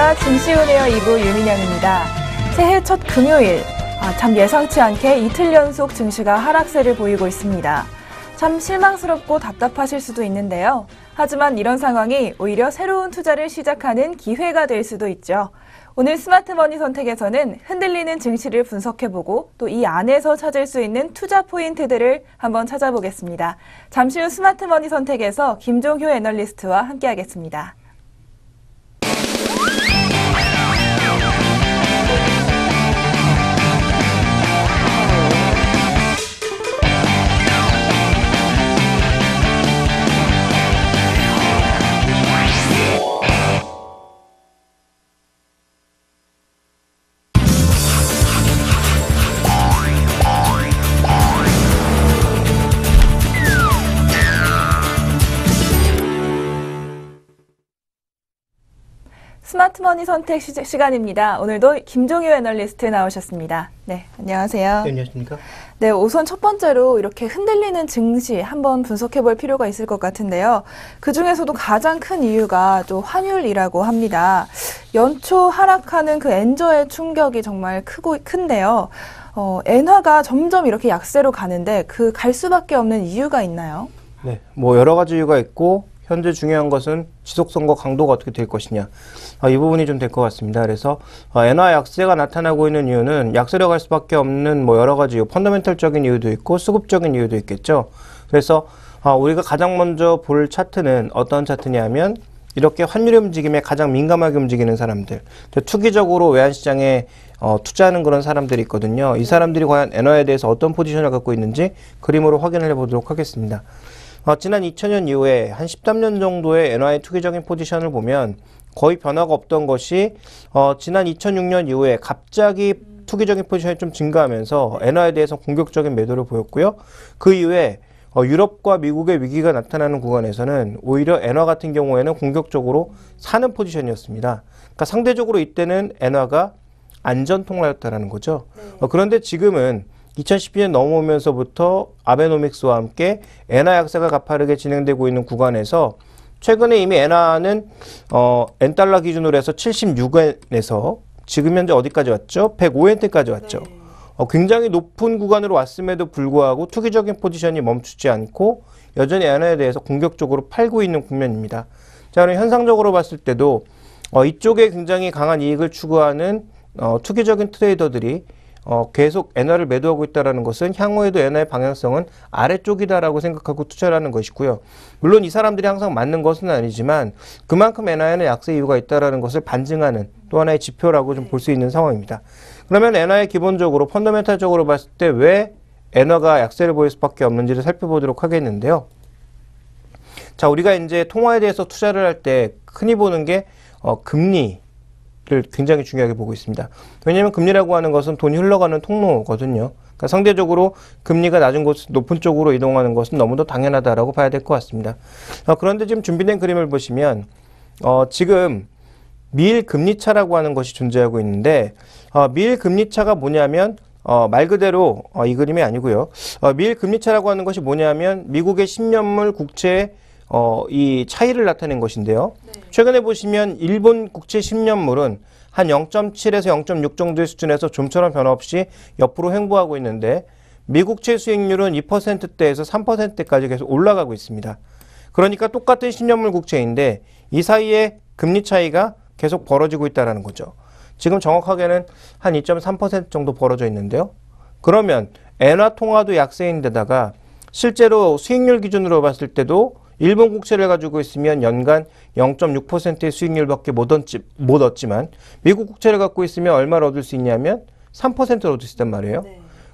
안녕하십니까. 증시은혜어 2부 유민영입니다. 새해 첫 금요일, 참 예상치 않게 이틀 연속 증시가 하락세를 보이고 있습니다. 참 실망스럽고 답답하실 수도 있는데요. 하지만 이런 상황이 오히려 새로운 투자를 시작하는 기회가 될 수도 있죠. 오늘 스마트머니 선택에서는 흔들리는 증시를 분석해보고 또 이 안에서 찾을 수 있는 투자 포인트들을 한번 찾아보겠습니다. 잠시 후 스마트머니 선택에서 김종효 애널리스트와 함께하겠습니다. 스마트머니 선택 시간입니다. 오늘도 김종효 애널리스트 나오셨습니다. 네, 안녕하세요. 네, 안녕하십니까? 네, 우선 첫 번째로 이렇게 흔들리는 증시 한번 분석해 볼 필요가 있을 것 같은데요. 그 중에서도 가장 큰 이유가 또 환율이라고 합니다. 연초 하락하는 그 엔저의 충격이 정말 큰데요. 엔화가 점점 이렇게 약세로 가는데 그 갈 수밖에 없는 이유가 있나요? 네, 뭐 여러 가지 이유가 있고 현재 중요한 것은 지속성과 강도가 어떻게 될 것이냐. 이 부분이 좀 될 것 같습니다. 그래서 엔화 약세가 나타나고 있는 이유는 약세로 갈 수밖에 없는 뭐 여러 가지 이유, 펀더멘털적인 이유도 있고 수급적인 이유도 있겠죠. 그래서 우리가 가장 먼저 볼 차트는 어떤 차트냐면 이렇게 환율 움직임에 가장 민감하게 움직이는 사람들, 투기적으로 외환시장에 투자하는 그런 사람들이 있거든요. 이 사람들이 과연 엔화에 대해서 어떤 포지션을 갖고 있는지 그림으로 확인을 해보도록 하겠습니다. 지난 2000년 이후에 한 13년 정도의 엔화의 투기적인 포지션을 보면 거의 변화가 없던 것이 지난 2006년 이후에 갑자기 투기적인 포지션이 좀 증가하면서 엔화에 대해서 공격적인 매도를 보였고요. 그 이후에 유럽과 미국의 위기가 나타나는 구간에서는 오히려 엔화 같은 경우에는 공격적으로 사는 포지션이었습니다. 그러니까 상대적으로 이때는 엔화가 안전통화였다라는 거죠. 그런데 지금은 2012년 넘어오면서부터 아베노믹스와 함께 엔화 약세가 가파르게 진행되고 있는 구간에서 최근에 이미 엔화는 엔달러 기준으로 해서 76엔에서 지금 현재 어디까지 왔죠? 105엔대까지 왔죠. 굉장히 높은 구간으로 왔음에도 불구하고 투기적인 포지션이 멈추지 않고 여전히 엔화에 대해서 공격적으로 팔고 있는 국면입니다. 자, 그럼 현상적으로 봤을 때도 이쪽에 굉장히 강한 이익을 추구하는 투기적인 트레이더들이 계속 엔화를 매도하고 있다는 것은 향후에도 엔화의 방향성은 아래쪽이다라고 생각하고 투자를 하는 것이고요. 물론 이 사람들이 항상 맞는 것은 아니지만 그만큼 엔화에는 약세 이유가 있다는 것을 반증하는 또 하나의 지표라고 좀 볼 수 있는 상황입니다. 그러면 엔화의 기본적으로 펀더멘탈적으로 봤을 때 왜 엔화가 약세를 보일 수밖에 없는지를 살펴보도록 하겠는데요. 자, 우리가 이제 통화에 대해서 투자를 할 때 흔히 보는 게 금리 를 굉장히 중요하게 보고 있습니다. 왜냐하면 금리라고 하는 것은 돈이 흘러가는 통로거든요. 그러니까 상대적으로 금리가 낮은 곳, 높은 쪽으로 이동하는 것은 너무도 당연하다라고 봐야 될 것 같습니다. 그런데 지금 준비된 그림을 보시면 지금 미일 금리차라고 하는 것이 존재하고 있는데 미일 금리차가 뭐냐면 말 그대로 이 그림이 아니고요. 미일 금리차라고 하는 것이 뭐냐면 미국의 10년물 국채의 이 차이를 나타낸 것인데요. 최근에 보시면 일본 국채 10년물은 한 0.7에서 0.6 정도의 수준에서 좀처럼 변화 없이 옆으로 횡보하고 있는데 미국채 수익률은 2%대에서 3%대까지 계속 올라가고 있습니다. 그러니까 똑같은 10년물 국채인데 이 사이에 금리 차이가 계속 벌어지고 있다는 거죠. 지금 정확하게는 한 2.3% 정도 벌어져 있는데요. 그러면 엔화 통화도 약세인데다가 실제로 수익률 기준으로 봤을 때도 일본 국채를 가지고 있으면 연간 0.6%의 수익률밖에 못 얻지만 미국 국채를 갖고 있으면 얼마를 얻을 수 있냐면 3%를 얻을 수 있단 말이에요.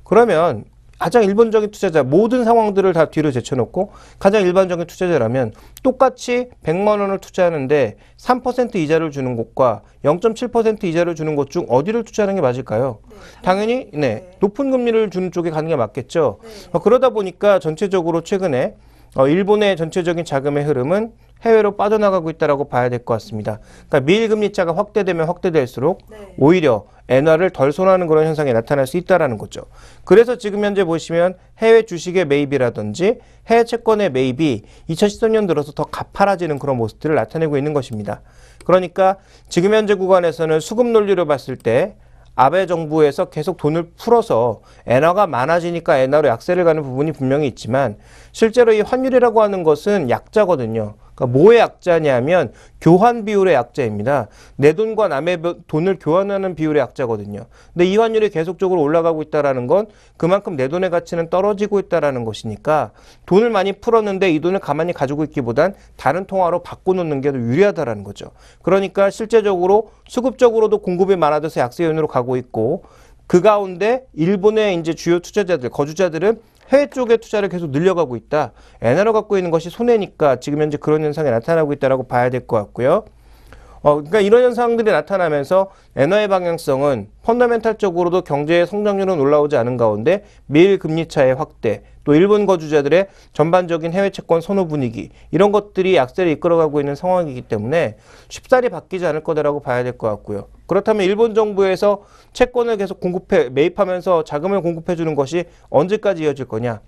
그러면 가장 일반적인 투자자, 모든 상황들을 다 뒤로 제쳐놓고 가장 일반적인 투자자라면 똑같이 100만 원을 투자하는데 3% 이자를 주는 곳과 0.7% 이자를 주는 곳 중 어디를 투자하는 게 맞을까요? 당연히 높은 금리를 주는 쪽에 가는 게 맞겠죠. 그러다 보니까 전체적으로 최근에 일본의 전체적인 자금의 흐름은 해외로 빠져나가고 있다라고 봐야 될 것 같습니다. 그러니까 미일 금리차가 확대되면 확대될수록 오히려 엔화를 덜 손하는 그런 현상이 나타날 수 있다라는 거죠. 그래서 지금 현재 보시면 해외 주식의 매입이라든지 해외 채권의 매입이 2013년 들어서 더 가파라지는 그런 모습들을 나타내고 있는 것입니다. 그러니까 지금 현재 구간에서는 수급 논리로 봤을 때 아베 정부에서 계속 돈을 풀어서 엔화가 많아지니까 엔화로 약세를 가는 부분이 분명히 있지만 실제로 이 환율이라고 하는 것은 약자거든요. 그러니까 뭐의 약자냐면 교환 비율의 약자입니다. 내 돈과 남의 돈을 교환하는 비율의 약자거든요. 근데 이 환율이 계속적으로 올라가고 있다는 건 그만큼 내 돈의 가치는 떨어지고 있다는 것이니까 돈을 많이 풀었는데 이 돈을 가만히 가지고 있기보단 다른 통화로 바꿔놓는 게 더 유리하다는 거죠. 그러니까 실제적으로 수급적으로도 공급이 많아져서 약세 요인으로 가고 있고 그 가운데 일본의 이제 주요 투자자들, 거주자들은 해외 쪽에 투자를 계속 늘려가고 있다. 엔화로 갖고 있는 것이 손해니까 지금 현재 그런 현상이 나타나고 있다라고 봐야 될 것 같고요. 그러니까 이런 현상들이 나타나면서 엔화의 방향성은 펀더멘탈적으로도 경제의 성장률은 올라오지 않은 가운데 미일 금리 차의 확대, 또 일본 거주자들의 전반적인 해외 채권 선호 분위기 이런 것들이 약세를 이끌어가고 있는 상황이기 때문에 쉽사리 바뀌지 않을 거다라고 봐야 될 것 같고요. 그렇다면 일본 정부에서 채권을 계속 매입하면서 자금을 공급해 주는 것이 언제까지 이어질 거냐?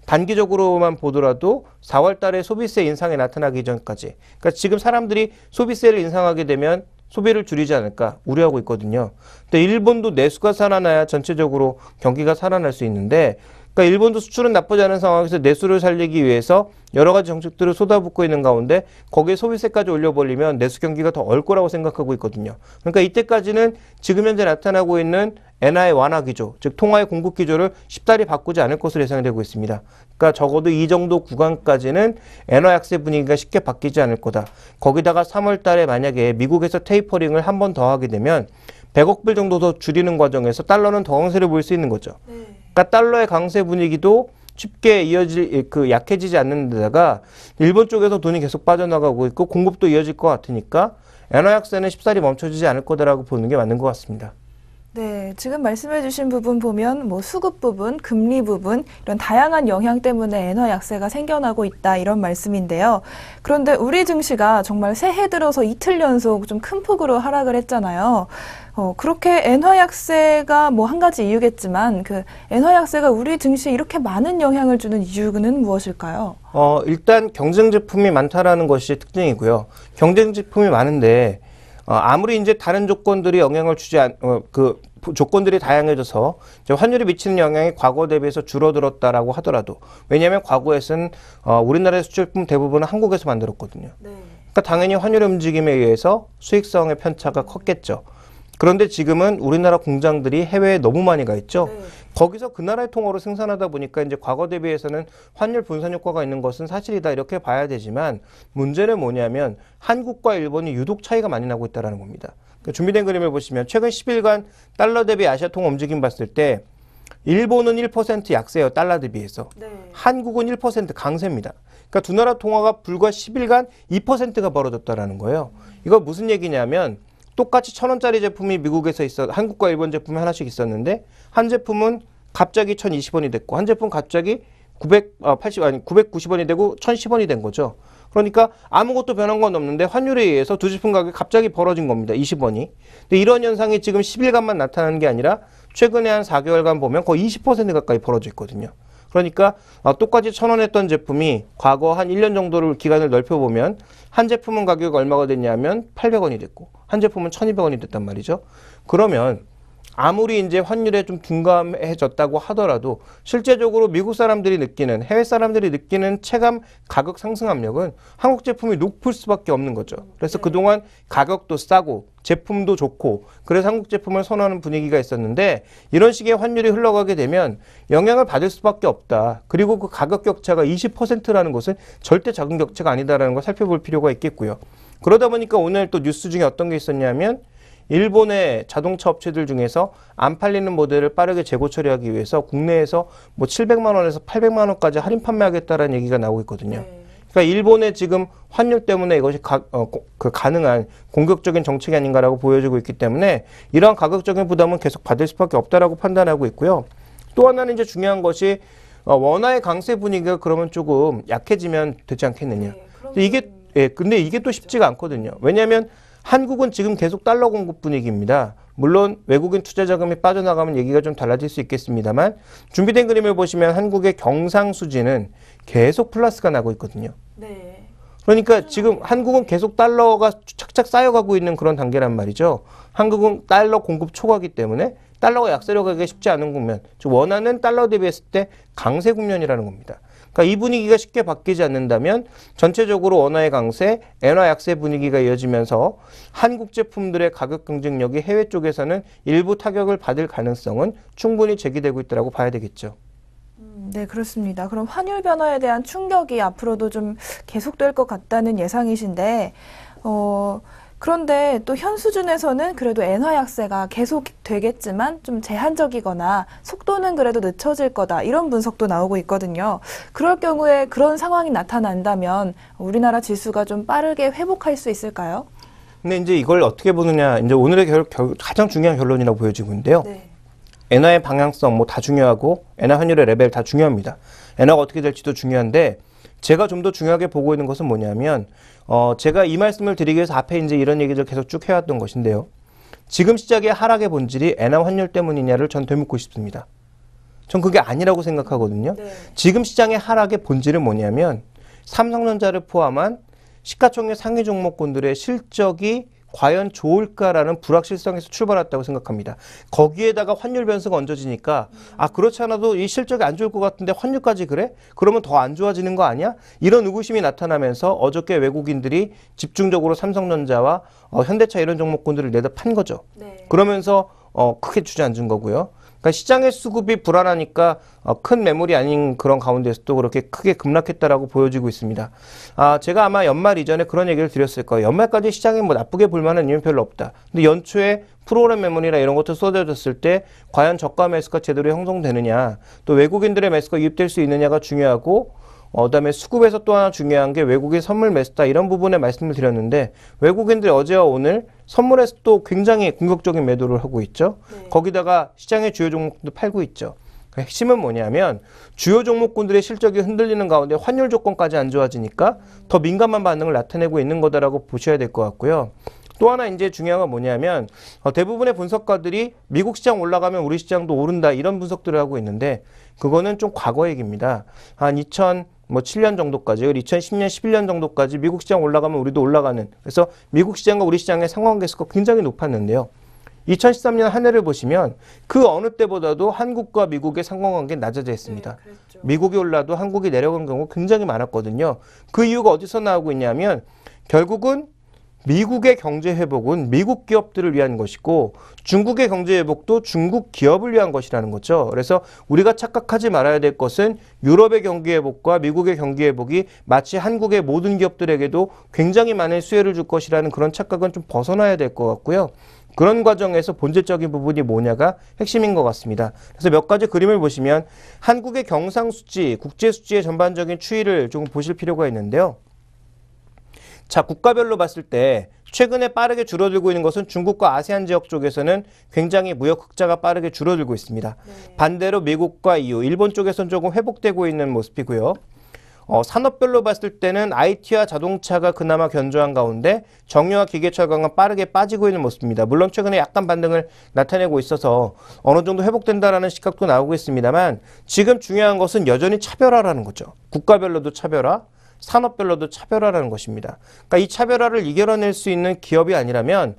단기적으로만 보더라도 4월 달에 소비세 인상이 나타나기 전까지. 그러니까 지금 사람들이 소비세를 인상하게 되면 소비를 줄이지 않을까 우려하고 있거든요. 근데 일본도 내수가 살아나야 전체적으로 경기가 살아날 수 있는데 그러니까 일본도 수출은 나쁘지 않은 상황에서 내수를 살리기 위해서 여러 가지 정책들을 쏟아붓고 있는 가운데 거기에 소비세까지 올려버리면 내수 경기가 더 얼 거라고 생각하고 있거든요. 그러니까 이때까지는 지금 현재 나타나고 있는 엔화의 완화 기조, 즉 통화의 공급 기조를 쉽사리 바꾸지 않을 것으로 예상되고 있습니다. 그러니까 적어도 이 정도 구간까지는 엔화 약세 분위기가 쉽게 바뀌지 않을 거다. 거기다가 3월 달에 만약에 미국에서 테이퍼링을 한 번 더 하게 되면 100억 불 정도 더 줄이는 과정에서 달러는 더 강세를 보일 수 있는 거죠. 그러니까 달러의 강세 분위기도 쉽게 약해지지 않는 데다가 일본 쪽에서 돈이 계속 빠져나가고 있고 공급도 이어질 것 같으니까 엔화 약세는 쉽사리 멈춰지지 않을 거다라고 보는 게 맞는 것 같습니다. 네, 지금 말씀해 주신 부분 보면 뭐 수급 부분, 금리 부분 이런 다양한 영향 때문에 엔화 약세가 생겨나고 있다 이런 말씀인데요. 그런데 우리 증시가 정말 새해 들어서 이틀 연속 좀 큰 폭으로 하락을 했잖아요. 그렇게 엔화 약세가 뭐 한 가지 이유겠지만 그 엔화 약세가 우리 증시에 이렇게 많은 영향을 주는 이유는 무엇일까요? 일단 경쟁 제품이 많다라는 것이 특징이고요. 경쟁 제품이 많은데 아무리 이제 다른 조건들이 영향을 주지 조건들이 다양해져서 이제 환율이 미치는 영향이 과거 대비해서 줄어들었다라고 하더라도 왜냐하면 과거에는 우리나라의 수출품 대부분은 한국에서 만들었거든요. 그러니까 당연히 환율의 움직임에 의해서 수익성의 편차가 컸겠죠. 그런데 지금은 우리나라 공장들이 해외에 너무 많이 가 있죠. 거기서 그 나라의 통화로 생산하다 보니까 이제 과거 대비해서는 환율 분산 효과가 있는 것은 사실이다 이렇게 봐야 되지만 문제는 뭐냐면 한국과 일본이 유독 차이가 많이 나고 있다는 겁니다. 그러니까 준비된 그림을 보시면 최근 10일간 달러 대비 아시아 통화 움직임 봤을 때 일본은 1% 약세예요. 달러 대비해서. 한국은 1% 강세입니다. 그러니까 두 나라 통화가 불과 10일간 2%가 벌어졌다는 거예요. 이거 무슨 얘기냐면 똑같이 1,000원짜리 제품이 미국에서 한국과 일본 제품이 하나씩 있었는데 한 제품은 갑자기 1,020원이 됐고 한 제품 갑자기 990원이 되고 1,010원이 된 거죠. 그러니까 아무것도 변한 건 없는데 환율에 의해서 두 제품 가격이 갑자기 벌어진 겁니다. 20원이. 근데 이런 현상이 지금 10일간만 나타나는 게 아니라 최근에 한 4개월간 보면 거의 20% 가까이 벌어져 있거든요. 그러니까 똑같이 1,000원 했던 제품이 과거 한 1년 정도를 기간을 넓혀보면 한 제품은 가격이 얼마가 됐냐면 800원이 됐고 한 제품은 1,200원이 됐단 말이죠. 그러면 아무리 이제 환율에 좀 둔감해졌다고 하더라도 실제적으로 미국 사람들이 느끼는 해외 사람들이 느끼는 체감 가격 상승 압력은 한국 제품이 높을 수밖에 없는 거죠. 그래서 그동안 가격도 싸고 제품도 좋고 그래서 한국 제품을 선호하는 분위기가 있었는데 이런 식의 환율이 흘러가게 되면 영향을 받을 수밖에 없다. 그리고 그 가격 격차가 20%라는 것은 절대 작은 격차가 아니다라는 걸 살펴볼 필요가 있겠고요. 그러다 보니까 오늘 또 뉴스 중에 어떤 게 있었냐면 일본의 자동차 업체들 중에서 안 팔리는 모델을 빠르게 재고 처리하기 위해서 국내에서 뭐 700만 원에서 800만 원까지 할인 판매하겠다라는 얘기가 나오고 있거든요. 그러니까 일본의 지금 환율 때문에 이것이 가능한 공격적인 정책이 아닌가라고 보여지고 있기 때문에 이러한 가격적인 부담은 계속 받을 수밖에 없다라고 판단하고 있고요. 또 하나는 이제 중요한 것이 원화의 강세 분위기가 그러면 조금 약해지면 되지 않겠느냐. 이게 예, 근데 이게 또 쉽지가 않거든요. 왜냐하면 한국은 지금 계속 달러 공급 분위기입니다. 물론 외국인 투자 자금이 빠져나가면 얘기가 좀 달라질 수 있겠습니다만 준비된 그림을 보시면 한국의 경상수지는 계속 플러스가 나고 있거든요. 네. 그러니까 지금 한국은 계속 달러가 착착 쌓여가고 있는 그런 단계란 말이죠. 한국은 달러 공급 초과기 때문에 달러가 약세로 가기가 쉽지 않은 국면, 즉 원하는 달러 대비했을 때 강세 국면이라는 겁니다. 그러니까 이 분위기가 쉽게 바뀌지 않는다면 전체적으로 원화의 강세, 엔화 약세 분위기가 이어지면서 한국 제품들의 가격 경쟁력이 해외 쪽에서는 일부 타격을 받을 가능성은 충분히 제기되고 있다고 봐야 되겠죠. 네, 그렇습니다. 그럼 환율 변화에 대한 충격이 앞으로도 좀 계속될 것 같다는 예상이신데, 그런데 또 현 수준에서는 그래도 엔화 약세가 계속 되겠지만 좀 제한적이거나 속도는 그래도 늦춰질 거다. 이런 분석도 나오고 있거든요. 그럴 경우에 그런 상황이 나타난다면 우리나라 지수가 좀 빠르게 회복할 수 있을까요? 근데 이제 이걸 어떻게 보느냐, 이제 오늘의 가장 중요한 결론이라고 보여지고 있는데요. 네. 엔화의 방향성 뭐 다 중요하고 엔화 환율의 레벨 다 중요합니다. 엔화가 어떻게 될지도 중요한데 제가 좀 더 중요하게 보고 있는 것은 뭐냐면 제가 이 말씀을 드리기 위해서 앞에 이제 이런 얘기를 계속 쭉 해왔던 것인데요. 지금 시작의 하락의 본질이 엔화 환율 때문이냐를 전 되묻고 싶습니다. 전 그게 아니라고 생각하거든요. 네. 지금 시장의 하락의 본질은 뭐냐면 삼성전자를 포함한 시가총액 상위 종목군들의 실적이 과연 좋을까라는 불확실성에서 출발했다고 생각합니다. 거기에다가 환율 변수가 얹어지니까 그렇지 않아도 이 실적이 안 좋을 것 같은데 환율까지 그래? 그러면 더 안 좋아지는 거 아니야? 이런 의구심이 나타나면서 어저께 외국인들이 집중적으로 삼성전자와 현대차 이런 종목군들을 내다 판 거죠. 네. 그러면서 크게 주저앉은 거고요. 그러니까 시장의 수급이 불안하니까 큰 매물이 아닌 그런 가운데서도 그렇게 크게 급락했다라고 보여지고 있습니다. 제가 아마 연말 이전에 그런 얘기를 드렸을 거예요. 연말까지 시장이 뭐 나쁘게 볼 만한 이유는 별로 없다. 근데 연초에 프로그램 매물이나 이런 것도 쏟아졌을 때 과연 저가 매수가 제대로 형성되느냐, 또 외국인들의 매수가 유입될 수 있느냐가 중요하고 그다음에 수급에서 또 하나 중요한 게 외국인 선물 매수다 이런 부분에 말씀을 드렸는데 외국인들이 어제와 오늘 선물에서 또 굉장히 공격적인 매도를 하고 있죠. 네. 거기다가 시장의 주요 종목도 팔고 있죠. 핵심은 뭐냐면 주요 종목군들의 실적이 흔들리는 가운데 환율 조건까지 안 좋아지니까 더 민감한 반응을 나타내고 있는 거다라고 보셔야 될 것 같고요. 또 하나 이제 중요한 건 뭐냐면 대부분의 분석가들이 미국 시장 올라가면 우리 시장도 오른다 이런 분석들을 하고 있는데 그거는 좀 과거 얘기입니다. 한 2007년 정도까지, 2010년, 11년 정도까지 미국 시장 올라가면 우리도 올라가는, 그래서 미국 시장과 우리 시장의 상관계수가 굉장히 높았는데요. 2013년 한 해를 보시면 그 어느 때보다도 한국과 미국의 상관관계는 낮아져 있습니다. 네, 그랬죠. 미국이 올라도 한국이 내려간 경우 굉장히 많았거든요. 그 이유가 어디서 나오고 있냐면 결국은 미국의 경제 회복은 미국 기업들을 위한 것이고 중국의 경제 회복도 중국 기업을 위한 것이라는 거죠. 그래서 우리가 착각하지 말아야 될 것은 유럽의 경기 회복과 미국의 경기 회복이 마치 한국의 모든 기업들에게도 굉장히 많은 수혜를 줄 것이라는 그런 착각은 좀 벗어나야 될 것 같고요. 그런 과정에서 본질적인 부분이 뭐냐가 핵심인 것 같습니다. 그래서 몇 가지 그림을 보시면 한국의 경상수지, 국제수지의 전반적인 추이를 좀 보실 필요가 있는데요. 자, 국가별로 봤을 때 최근에 빠르게 줄어들고 있는 것은 중국과 아세안 지역 쪽에서는 굉장히 무역 흑자가 빠르게 줄어들고 있습니다. 네. 반대로 미국과 EU, 일본 쪽에서는 조금 회복되고 있는 모습이고요. 산업별로 봤을 때는 IT와 자동차가 그나마 견조한 가운데 정유와 기계철강은 빠르게 빠지고 있는 모습입니다. 물론 최근에 약간 반등을 나타내고 있어서 어느 정도 회복된다라는 시각도 나오고 있습니다만 지금 중요한 것은 여전히 차별화라는 거죠. 국가별로도 차별화, 산업별로도 차별화라는 것입니다. 그러니까 이 차별화를 이겨낼 수 있는 기업이 아니라면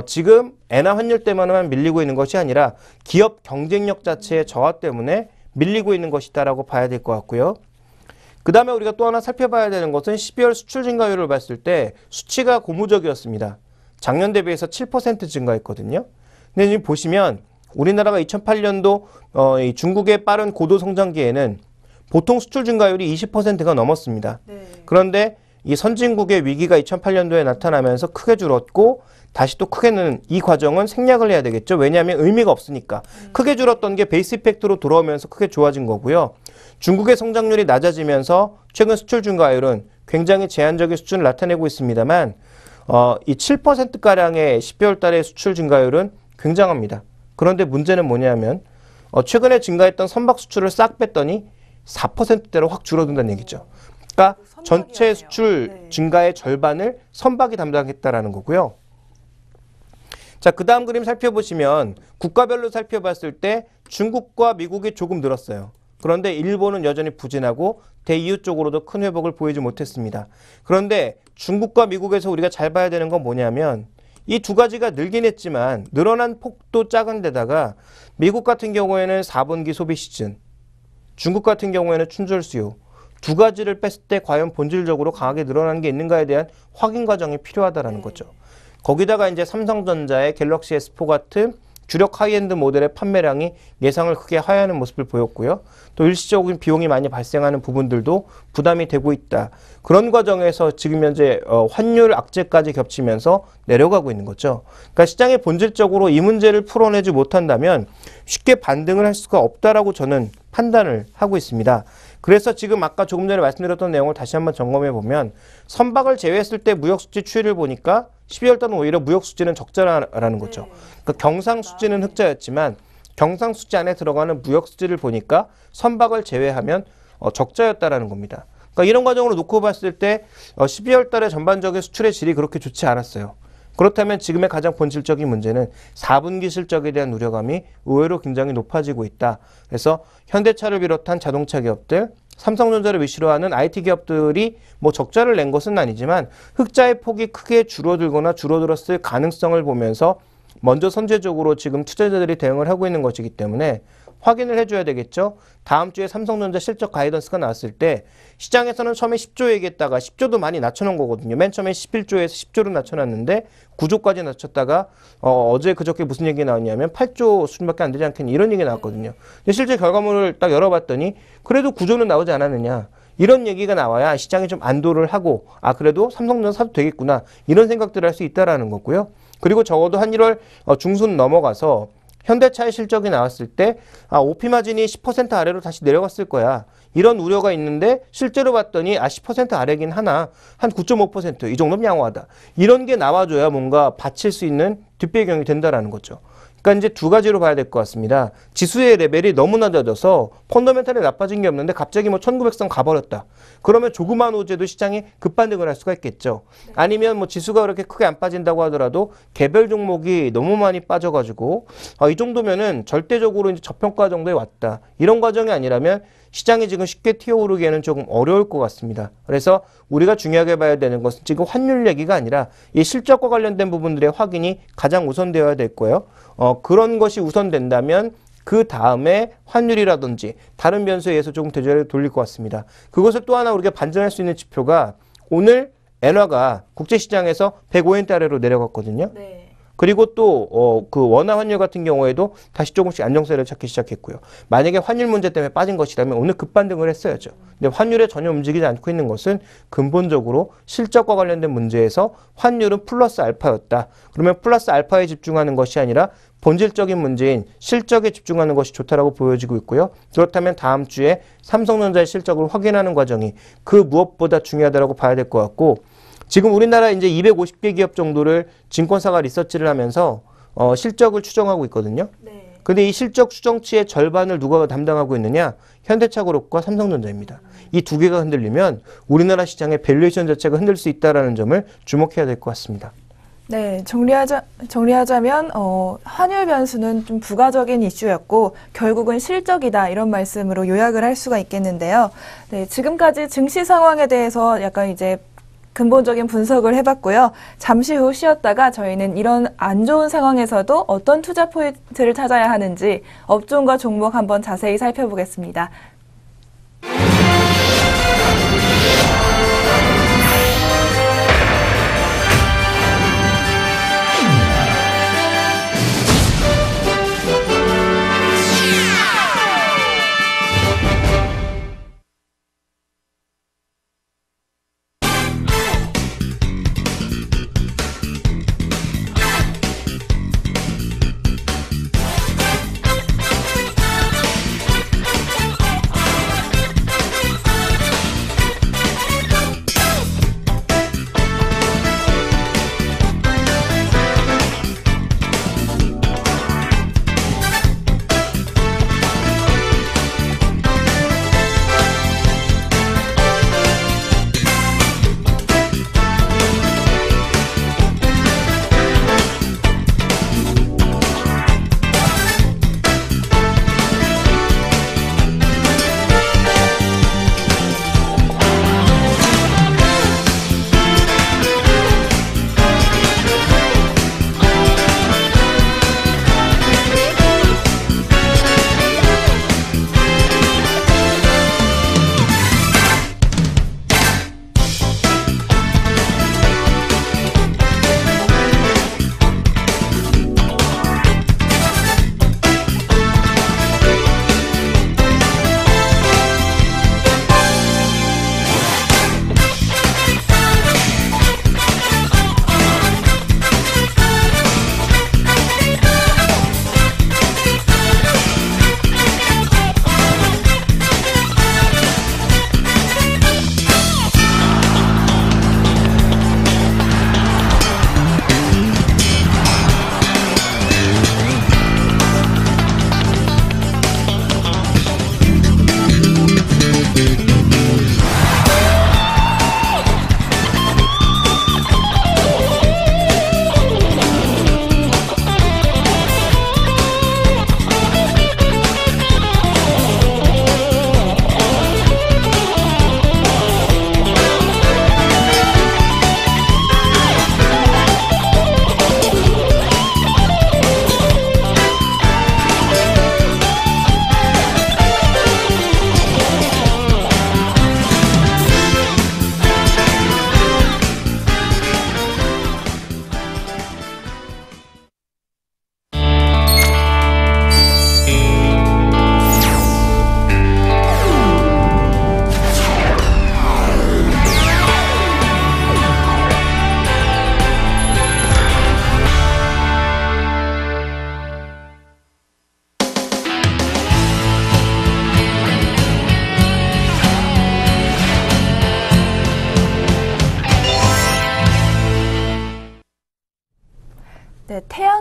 지금 엔화 환율 때문에만 밀리고 있는 것이 아니라 기업 경쟁력 자체의 저하 때문에 밀리고 있는 것이다라고 봐야 될 것 같고요. 그 다음에 우리가 또 하나 살펴봐야 되는 것은 12월 수출 증가율을 봤을 때 수치가 고무적이었습니다. 작년 대비해서 7% 증가했거든요. 근데 지금 보시면 우리나라가 2008년도 중국의 빠른 고도 성장기에는 보통 수출 증가율이 20%가 넘었습니다. 네. 그런데 이 선진국의 위기가 2008년도에 나타나면서 크게 줄었고 다시 또 크게는 이 과정은 생략을 해야 되겠죠. 왜냐하면 의미가 없으니까. 크게 줄었던 게 베이스 이펙트로 돌아오면서 크게 좋아진 거고요. 중국의 성장률이 낮아지면서 최근 수출 증가율은 굉장히 제한적인 수준을 나타내고 있습니다만 이 7%가량의 12월 달의 수출 증가율은 굉장합니다. 그런데 문제는 뭐냐면 최근에 증가했던 선박 수출을 싹 뺐더니 4%대로 확 줄어든다는 얘기죠. 그러니까 전체 선박이었네요. 수출 네. 증가의 절반을 선박이 담당했다라는 거고요. 자, 그 다음 그림 살펴보시면 국가별로 살펴봤을 때 중국과 미국이 조금 늘었어요. 그런데 일본은 여전히 부진하고 대이유 쪽으로도 큰 회복을 보이지 못했습니다. 그런데 중국과 미국에서 우리가 잘 봐야 되는 건 뭐냐면 이 두 가지가 늘긴 했지만 늘어난 폭도 작은 데다가 미국 같은 경우에는 4분기 소비 시즌, 중국 같은 경우에는 춘절 수요, 두 가지를 뺐을 때 과연 본질적으로 강하게 늘어나는 게 있는가에 대한 확인 과정이 필요하다라는 거죠. 거기다가 이제 삼성전자의 갤럭시 S4 같은 주력 하이엔드 모델의 판매량이 예상을 크게 하회하는 모습을 보였고요. 또 일시적인 비용이 많이 발생하는 부분들도 부담이 되고 있다. 그런 과정에서 지금 현재 환율 악재까지 겹치면서 내려가고 있는 거죠. 그러니까 시장이 본질적으로 이 문제를 풀어내지 못한다면 쉽게 반등을 할 수가 없다라고 저는 판단을 하고 있습니다. 그래서 지금 아까 조금 전에 말씀드렸던 내용을 다시 한번 점검해 보면 선박을 제외했을 때 무역수지 추이를 보니까 12월 달은 오히려 무역수지는 적자라는 거죠. 그러니까 경상수지는 흑자였지만 경상수지 안에 들어가는 무역수지를 보니까 선박을 제외하면 적자였다라는 겁니다. 그러니까 이런 과정으로 놓고 봤을 때 12월 달에 전반적인 수출의 질이 그렇게 좋지 않았어요. 그렇다면 지금의 가장 본질적인 문제는 4분기 실적에 대한 우려감이 의외로 굉장히 높아지고 있다. 그래서 현대차를 비롯한 자동차 기업들, 삼성전자를 위시로 하는 IT 기업들이 뭐 적자를 낸 것은 아니지만 흑자의 폭이 크게 줄어들거나 줄어들었을 가능성을 보면서 먼저 선제적으로 지금 투자자들이 대응을 하고 있는 것이기 때문에 확인을 해줘야 되겠죠. 다음 주에 삼성전자 실적 가이던스가 나왔을 때 시장에서는 처음에 10조 얘기했다가 10조도 많이 낮춰놓은 거거든요. 맨 처음에 11조에서 10조로 낮춰놨는데 9조까지 낮췄다가 어제 그저께 무슨 얘기 나왔냐면 8조 수준밖에 안 되지 않겠니 이런 얘기 나왔거든요. 근데 실제 결과물을 딱 열어봤더니 그래도 9조는 나오지 않았느냐. 이런 얘기가 나와야 시장이 좀 안도를 하고 그래도 삼성전자 사도 되겠구나 이런 생각들을 할 수 있다라는 거고요. 그리고 적어도 한 1월 중순 넘어가서 현대차의 실적이 나왔을 때 OP 마진이 10% 아래로 다시 내려갔을 거야. 이런 우려가 있는데 실제로 봤더니 10% 아래긴 하나 한 9.5% 이 정도면 양호하다. 이런 게 나와줘야 뭔가 받칠 수 있는 뒷배경이 된다라는 거죠. 그러니까 이제 두 가지로 봐야 될 것 같습니다. 지수의 레벨이 너무 낮아져서 펀더멘탈이 나빠진 게 없는데 갑자기 뭐 1900선 가버렸다. 그러면 조그만 호재도 시장이 급반등을 할 수가 있겠죠. 아니면 뭐 지수가 그렇게 크게 안 빠진다고 하더라도 개별 종목이 너무 많이 빠져가지고 이 정도면은 절대적으로 이제 저평가 정도에 왔다. 이런 과정이 아니라면 시장이 지금 쉽게 튀어오르기에는 조금 어려울 것 같습니다. 그래서 우리가 중요하게 봐야 되는 것은 지금 환율 얘기가 아니라 이 실적과 관련된 부분들의 확인이 가장 우선되어야 될 거예요. 그런 것이 우선된다면 그 다음에 환율이라든지 다른 변수에 의해서 조금 대조를 돌릴 것 같습니다. 그것을 또 하나 우리가 반증할 수 있는 지표가 오늘 엔화가 국제시장에서 105엔대 아래로 내려갔거든요. 네. 그리고 또 그 원화 환율 같은 경우에도 다시 조금씩 안정세를 찾기 시작했고요. 만약에 환율 문제 때문에 빠진 것이라면 오늘 급반등을 했어야죠. 근데 환율에 전혀 움직이지 않고 있는 것은 근본적으로 실적과 관련된 문제에서 환율은 플러스 알파였다. 그러면 플러스 알파에 집중하는 것이 아니라 본질적인 문제인 실적에 집중하는 것이 좋다라고 보여지고 있고요. 그렇다면 다음 주에 삼성전자의 실적을 확인하는 과정이 그 무엇보다 중요하다고 봐야 될 것 같고 지금 우리나라 이제 250개 기업 정도를 증권사가 리서치를 하면서 실적을 추정하고 있거든요. 네. 근데 이 실적 추정치의 절반을 누가 담당하고 있느냐? 현대차그룹과 삼성전자입니다. 이 두 개가 흔들리면 우리나라 시장의 밸류에이션 자체가 흔들 수 있다는 점을 주목해야 될 것 같습니다. 네, 정리하자면 환율 변수는 좀 부가적인 이슈였고 결국은 실적이다 이런 말씀으로 요약을 할 수가 있겠는데요. 네, 지금까지 증시 상황에 대해서 약간 이제 근본적인 분석을 해봤고요. 잠시 후 쉬었다가 저희는 이런 안 좋은 상황에서도 어떤 투자 포인트를 찾아야 하는지 업종과 종목 한번 자세히 살펴보겠습니다.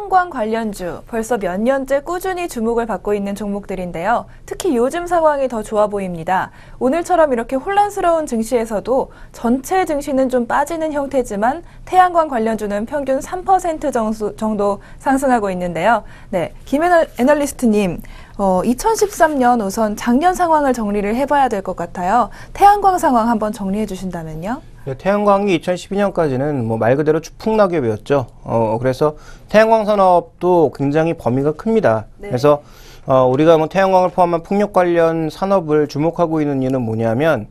태양광 관련주 벌써 몇 년째 꾸준히 주목을 받고 있는 종목들인데요. 특히 요즘 상황이 더 좋아 보입니다. 오늘처럼 이렇게 혼란스러운 증시에서도 전체 증시는 좀 빠지는 형태지만 태양광 관련주는 평균 3% 정도 상승하고 있는데요. 네, 김 애널리스트님, 2013년 우선 작년 상황을 정리를 해봐야 될 것 같아요. 태양광 상황 한번 정리해 주신다면요. 태양광이 2012년까지는 뭐 말 그대로 추풍낙엽이었죠. 그래서 태양광 산업도 굉장히 범위가 큽니다. 네. 그래서 우리가 뭐 태양광을 포함한 풍력 관련 산업을 주목하고 있는 이유는 뭐냐면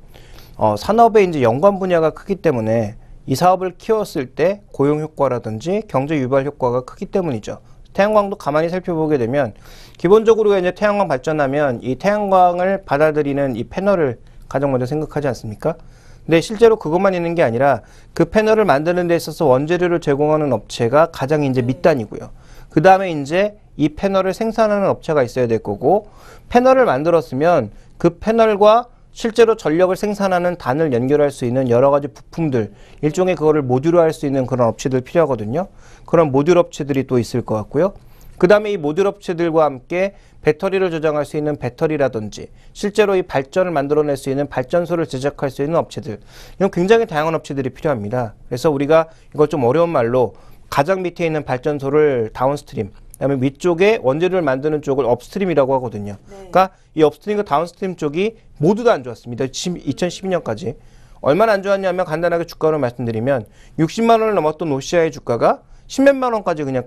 산업의 이제 연관 분야가 크기 때문에 이 사업을 키웠을 때 고용 효과라든지 경제 유발 효과가 크기 때문이죠. 태양광도 가만히 살펴보게 되면 기본적으로 이제 태양광 발전하면 이 태양광을 받아들이는 이 패널을 가장 먼저 생각하지 않습니까? 근데 실제로 그것만 있는 게 아니라 그 패널을 만드는 데 있어서 원재료를 제공하는 업체가 가장 이제 밑단이고요. 그 다음에 이제 이 패널을 생산하는 업체가 있어야 될 거고, 패널을 만들었으면 그 패널과 실제로 전력을 생산하는 단을 연결할 수 있는 여러 가지 부품들, 일종의 그거를 모듈화 할 수 있는 그런 업체들 필요하거든요. 그런 모듈 업체들이 또 있을 것 같고요. 그 다음에 이 모듈 업체들과 함께 배터리를 저장할 수 있는 배터리라든지 실제로 이 발전을 만들어낼 수 있는 발전소를 제작할 수 있는 업체들, 이런 굉장히 다양한 업체들이 필요합니다. 그래서 우리가 이걸 좀 어려운 말로 가장 밑에 있는 발전소를 다운스트림, 그다음에 위쪽에 원재료를 만드는 쪽을 업스트림이라고 하거든요. 네. 그러니까 이 업스트림과 다운스트림 쪽이 모두 다 안 좋았습니다. 2012년까지. 얼마나 안 좋았냐면 간단하게 주가로 말씀드리면 60만 원을 넘었던 OCI 주가가 10몇만 원까지 그냥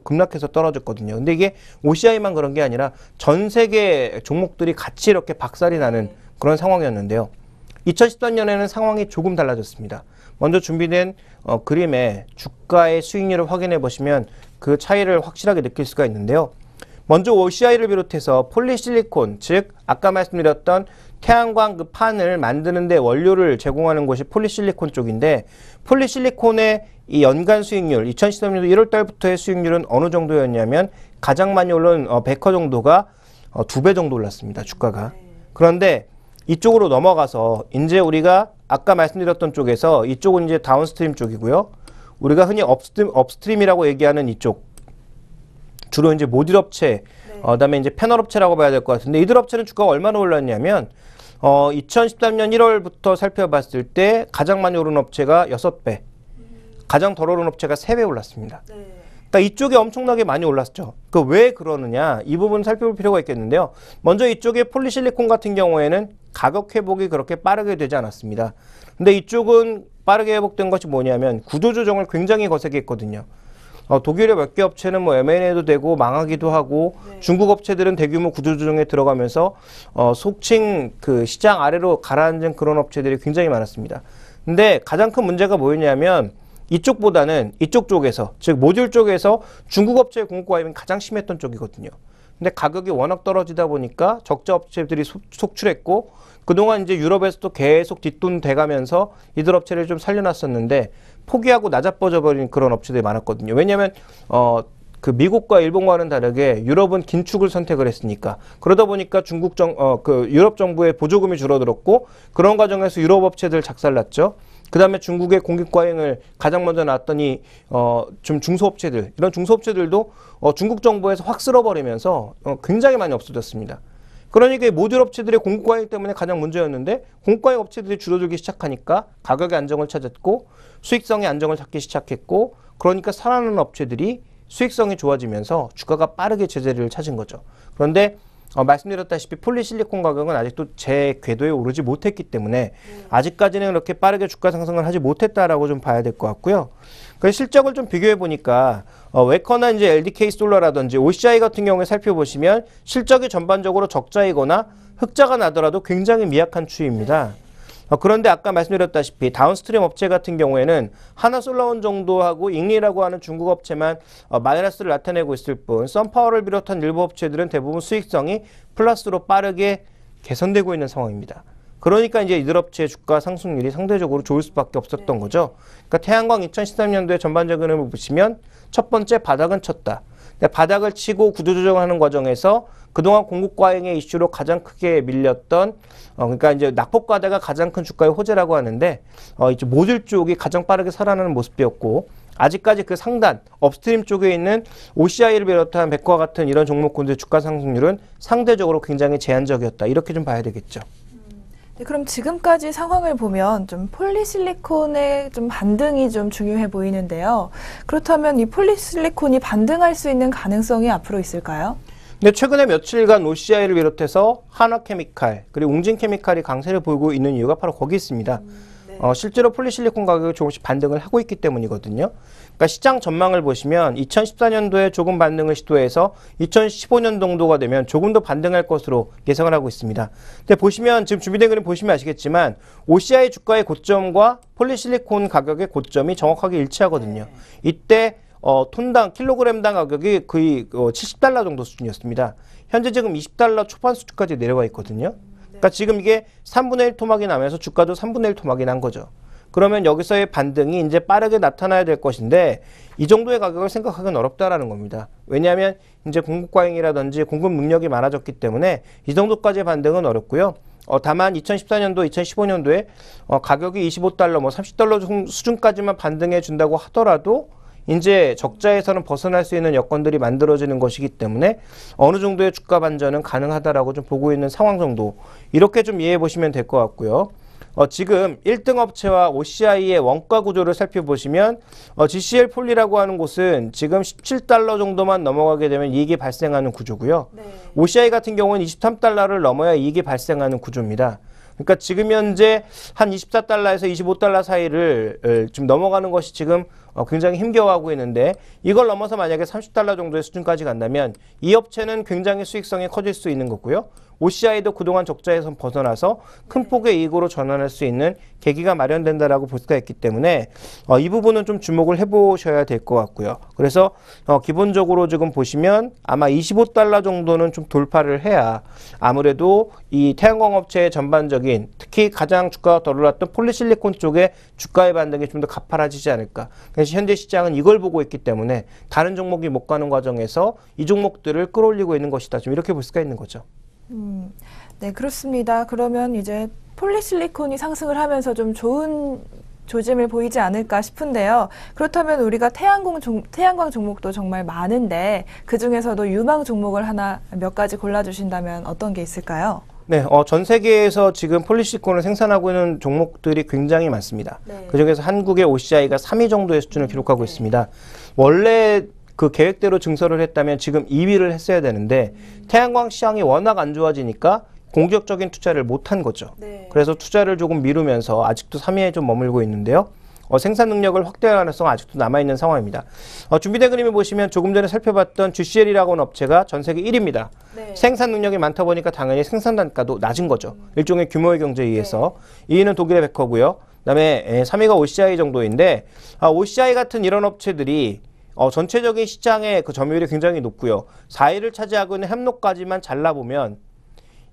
급락해서 떨어졌거든요. 근데 이게 OCI만 그런 게 아니라 전 세계 종목들이 같이 이렇게 박살이 나는 그런 상황이었는데요. 2013년에는 상황이 조금 달라졌습니다. 먼저 준비된 그림에 주가의 수익률을 확인해 보시면 그 차이를 확실하게 느낄 수가 있는데요. 먼저 OCI를 비롯해서 폴리실리콘, 즉 아까 말씀드렸던 태양광 그 판을 만드는 데 원료를 제공하는 곳이 폴리실리콘 쪽인데, 폴리실리콘의 이 연간 수익률, 2013년도 1월 달부터의 수익률은 어느 정도였냐면 가장 많이 올른 베커 정도가 2배 정도 올랐습니다. 주가가. 그런데 이쪽으로 넘어가서 이제 우리가 아까 말씀드렸던 쪽에서 이쪽은 이제 다운스트림 쪽이고요. 우리가 흔히 업스트림이라고 얘기하는 이쪽, 주로 이제 모듈 업체, 그다음에 이제 패널 업체라고 봐야 될 것 같은데, 이들 업체는 주가가 얼마나 올랐냐면 2013년 1월부터 살펴봤을 때 가장 많이 오른 업체가 6배, 가장 덜 오른 업체가 3배 올랐습니다. 그러니까 이쪽이 엄청나게 많이 올랐죠. 그 왜 그러느냐, 이 부분 살펴볼 필요가 있겠는데요. 먼저 이쪽에 폴리실리콘 같은 경우에는 가격 회복이 그렇게 빠르게 되지 않았습니다. 근데 이쪽은 빠르게 회복된 것이 뭐냐면 구조조정을 굉장히 거세게 했거든요. 독일의 몇 개 업체는 뭐 M&A도 되고 망하기도 하고, 네. 중국 업체들은 대규모 구조조정에 들어가면서 속칭 그 시장 아래로 가라앉은 그런 업체들이 굉장히 많았습니다. 근데 가장 큰 문제가 뭐였냐면 이쪽보다는 이쪽 쪽에서, 즉 모듈 쪽에서 중국 업체의 공급 과잉이 가장 심했던 쪽이거든요. 근데 가격이 워낙 떨어지다 보니까 적자 업체들이 속출했고, 그동안 이제 유럽에서도 계속 뒷돈 돼가면서 이들 업체를 좀 살려놨었는데 포기하고 낮아버져 버린 그런 업체들이 많았거든요. 왜냐하면 그 미국과 일본과는 다르게 유럽은 긴축을 선택을 했으니까. 그러다 보니까 유럽 정부의 보조금이 줄어들었고, 그런 과정에서 유럽 업체들 작살났죠. 그 다음에 중국의 공급 과잉을 가장 먼저 났더니 좀 중소업체들, 이런 중소업체들도 중국 정부에서 확 쓸어버리면서 굉장히 많이 없어졌습니다. 그러니까 모듈 업체들의 공급 과잉 때문에 가장 문제였는데, 공급 과잉 업체들이 줄어들기 시작하니까 가격의 안정을 찾았고 수익성의 안정을 찾기 시작했고, 그러니까 살아나는 업체들이 수익성이 좋아지면서 주가가 빠르게 제자리를 찾은 거죠. 그런데 말씀드렸다시피 폴리실리콘 가격은 아직도 제 궤도에 오르지 못했기 때문에 아직까지는 그렇게 빠르게 주가 상승을 하지 못했다라고 좀 봐야 될 것 같고요. 그래서 실적을 좀 비교해 보니까 웨커나 이제 LDK 솔라라든지 OCI 같은 경우에 살펴보시면 실적이 전반적으로 적자이거나 흑자가 나더라도 굉장히 미약한 추이입니다. 그런데 아까 말씀드렸다시피 다운스트림 업체 같은 경우에는 하나솔라원 정도하고 잉리라고 하는 중국 업체만 마이너스를 나타내고 있을 뿐, 썬파워를 비롯한 일부 업체들은 대부분 수익성이 플러스로 빠르게 개선되고 있는 상황입니다. 그러니까 이제 이들 업체의 주가 상승률이 상대적으로 좋을 수밖에 없었던 거죠. 그러니까 태양광 2013년도에 전반적인 흐름을 보시면 첫 번째 바닥은 쳤다. 바닥을 치고 구조조정하는 과정에서 그동안 공급 과잉의 이슈로 가장 크게 밀렸던 그러니까 이제 낙폭과대가 가장 큰 주가의 호재라고 하는데 이제 모듈 쪽이 가장 빠르게 살아나는 모습이었고 아직까지 그 상단 업스트림 쪽에 있는 OCI를 비롯한 백과 같은 이런 종목군들의 주가 상승률은 상대적으로 굉장히 제한적이었다. 이렇게 좀 봐야 되겠죠. 네, 그럼 지금까지 상황을 보면 좀 폴리실리콘의 좀 반등이 좀 중요해 보이는데요. 그렇다면 이 폴리실리콘이 반등할 수 있는 가능성이 앞으로 있을까요? 근데 최근에 며칠간 OCI를 비롯해서 한화케미칼 그리고 웅진케미칼이 강세를 보이고 있는 이유가 바로 거기 있습니다. 네. 실제로 폴리실리콘 가격이 조금씩 반등을 하고 있기 때문이거든요. 그러니까 시장 전망을 보시면 2014년도에 조금 반등을 시도해서 2015년 정도가 되면 조금 더 반등할 것으로 예상을 하고 있습니다. 근데 보시면 지금 준비된 그림 보시면 아시겠지만 OCI 주가의 고점과 폴리실리콘 가격의 고점이 정확하게 일치하거든요. 이때 톤당 킬로그램당 가격이 거의 70달러 정도 수준이었습니다. 현재 지금 20달러 초반 수준까지 내려와 있거든요. 그러니까 지금 이게 3분의 1 토막이 나면서 주가도 3분의 1 토막이 난 거죠. 그러면 여기서의 반등이 이제 빠르게 나타나야 될 것인데 이 정도의 가격을 생각하기는 어렵다라는 겁니다. 왜냐하면 이제 공급 과잉이라든지 공급 능력이 많아졌기 때문에 이 정도까지의 반등은 어렵고요. 다만 2014년도, 2015년도에 가격이 25달러, 뭐 30달러 수준까지만 반등해 준다고 하더라도 이제 적자에서는 벗어날 수 있는 여건들이 만들어지는 것이기 때문에 어느 정도의 주가 반전은 가능하다라고 좀 보고 있는 상황 정도 이렇게 좀 이해해 보시면 될 것 같고요. 지금 1등 업체와 OCI의 원가 구조를 살펴보시면 GCL 폴리라고 하는 곳은 지금 17달러 정도만 넘어가게 되면 이익이 발생하는 구조고요. 네. OCI 같은 경우는 23달러를 넘어야 이익이 발생하는 구조입니다. 그러니까 지금 현재 한 24달러에서 25달러 사이를 좀 넘어가는 것이 지금 굉장히 힘겨워하고 있는데 이걸 넘어서 만약에 30달러 정도의 수준까지 간다면 이 업체는 굉장히 수익성이 커질 수 있는 거고요. OCI도 그동안 적자에서 벗어나서 큰 폭의 이익으로 전환할 수 있는 계기가 마련된다라고 볼 수가 있기 때문에 이 부분은 좀 주목을 해보셔야 될 것 같고요. 그래서 기본적으로 지금 보시면 아마 25달러 정도는 좀 돌파를 해야 아무래도 이 태양광 업체의 전반적인 특히 가장 주가가 덜 올랐던 폴리실리콘 쪽의 주가의 반등이 좀 더 가파라지지 않을까. 그래서 현재 시장은 이걸 보고 있기 때문에 다른 종목이 못 가는 과정에서 이 종목들을 끌어올리고 있는 것이다. 좀 이렇게 볼 수가 있는 거죠. 네, 그렇습니다. 그러면 이제 폴리실리콘이 상승을 하면서 좀 좋은 조짐을 보이지 않을까 싶은데요. 그렇다면 우리가 태양광 종목도 정말 많은데 그중에서도 유망 종목을 하나 몇 가지 골라주신다면 어떤 게 있을까요? 네, 전 세계에서 지금 폴리실리콘을 생산하고 있는 종목들이 굉장히 많습니다. 네. 그중에서 한국의 OCI가 3위 정도의 수준을 기록하고 있습니다. 원래 그 계획대로 증설을 했다면 지금 2위를 했어야 되는데 태양광 시장이 워낙 안 좋아지니까 공격적인 투자를 못한 거죠. 네. 그래서 투자를 조금 미루면서 아직도 3위에 좀 머물고 있는데요. 생산 능력을 확대할 가능성은 아직도 남아있는 상황입니다. 준비된 그림을 보시면 조금 전에 살펴봤던 GCL이라고 하는 업체가 전 세계 1위입니다. 네. 생산 능력이 많다 보니까 당연히 생산 단가도 낮은 거죠. 일종의 규모의 경제에 의해서. 네. 2위는 독일의 베커고요. 그다음에 3위가 OCI 정도인데 OCI 같은 이런 업체들이 전체적인 시장의 그 점유율이 굉장히 높고요. 4위를 차지하고 있는 햄록까지만 잘라보면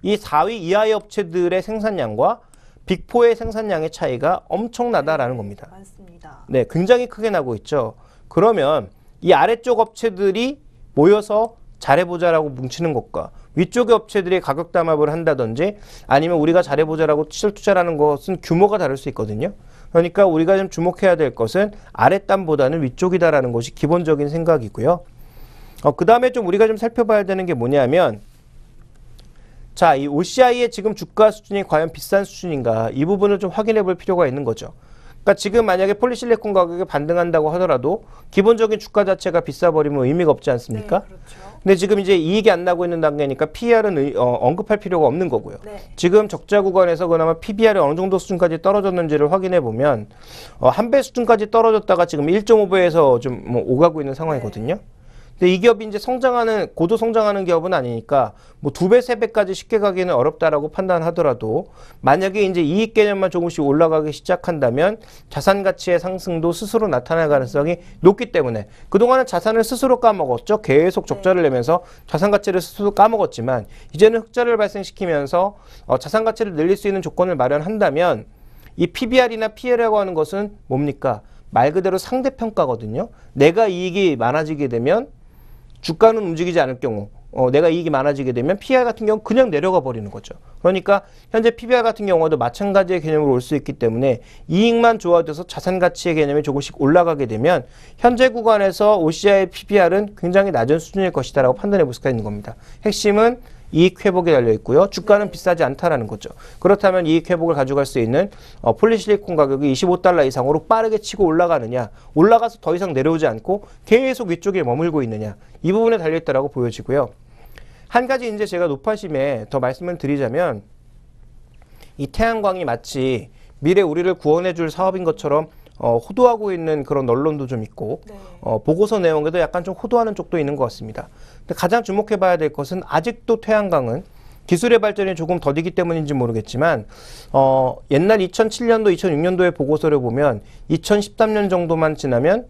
이 4위 이하의 업체들의 생산량과 빅4의 생산량의 차이가 엄청나다라는 겁니다. 맞습니다. 네, 굉장히 크게 나고 있죠. 그러면 이 아래쪽 업체들이 모여서 잘해보자라고 뭉치는 것과 위쪽의 업체들이 가격 담합을 한다든지 아니면 우리가 잘해보자라고 투자라는 것은 규모가 다를 수 있거든요. 그러니까 우리가 좀 주목해야 될 것은 아랫단보다는 위쪽이다라는 것이 기본적인 생각이고요. 그 다음에 좀 우리가 좀 살펴봐야 되는 게 뭐냐면 자, 이 OCI의 지금 주가 수준이 과연 비싼 수준인가 이 부분을 좀 확인해 볼 필요가 있는 거죠. 그러니까 지금 만약에 폴리실리콘 가격이 반등한다고 하더라도 기본적인 주가 자체가 비싸버리면 의미가 없지 않습니까? 네, 그렇죠. 근데 지금 이제 이익이 안 나고 있는 단계니까 PER은 언급할 필요가 없는 거고요. 네. 지금 적자 구간에서 그나마 PBR이 어느 정도 수준까지 떨어졌는지를 확인해 보면 한 배 수준까지 떨어졌다가 지금 1.5배에서 좀 오가고 있는 상황이거든요. 네. 근데 이 기업이 이제 고도 성장하는 기업은 아니니까 뭐 2배, 3배까지 쉽게 가기는 어렵다라고 판단하더라도 만약에 이제 이익 개념만 조금씩 올라가기 시작한다면 자산 가치의 상승도 스스로 나타날 가능성이 높기 때문에 그동안은 자산을 스스로 까먹었죠. 계속 적자를 내면서 자산 가치를 스스로 까먹었지만 이제는 흑자를 발생시키면서 자산 가치를 늘릴 수 있는 조건을 마련한다면 이 PBR이나 PE라고 하는 것은 뭡니까? 말 그대로 상대평가거든요. 내가 이익이 많아지게 되면 주가는 움직이지 않을 경우 내가 이익이 많아지게 되면 PER 같은 경우 그냥 내려가 버리는 거죠. 그러니까 현재 PBR 같은 경우도 마찬가지의 개념으로 올 수 있기 때문에 이익만 좋아져서 자산 가치의 개념이 조금씩 올라가게 되면 현재 구간에서 OCI의 PBR은 굉장히 낮은 수준일 것이다라고 판단해 볼 수가 있는 겁니다. 핵심은 이익 회복에 달려 있고요. 주가는 비싸지 않다라는 거죠. 그렇다면 이익 회복을 가져갈 수 있는 폴리실리콘 가격이 $25 이상으로 빠르게 치고 올라가느냐, 올라가서 더 이상 내려오지 않고 계속 위쪽에 머물고 있느냐, 이 부분에 달려 있다라고 보여지고요. 한 가지 이제 제가 높아심에 더 말씀을 드리자면 이 태양광이 마치 미래 우리를 구원해 줄 사업인 것처럼 호도하고 있는 그런 언론도 좀 있고 네. 보고서 내용에도 약간 좀 호도하는 쪽도 있는 것 같습니다. 근데 가장 주목해 봐야 될 것은 아직도 태양광은 기술의 발전이 조금 더디기 때문인지 모르겠지만 옛날 2007년도, 2006년도의 보고서를 보면 2013년 정도만 지나면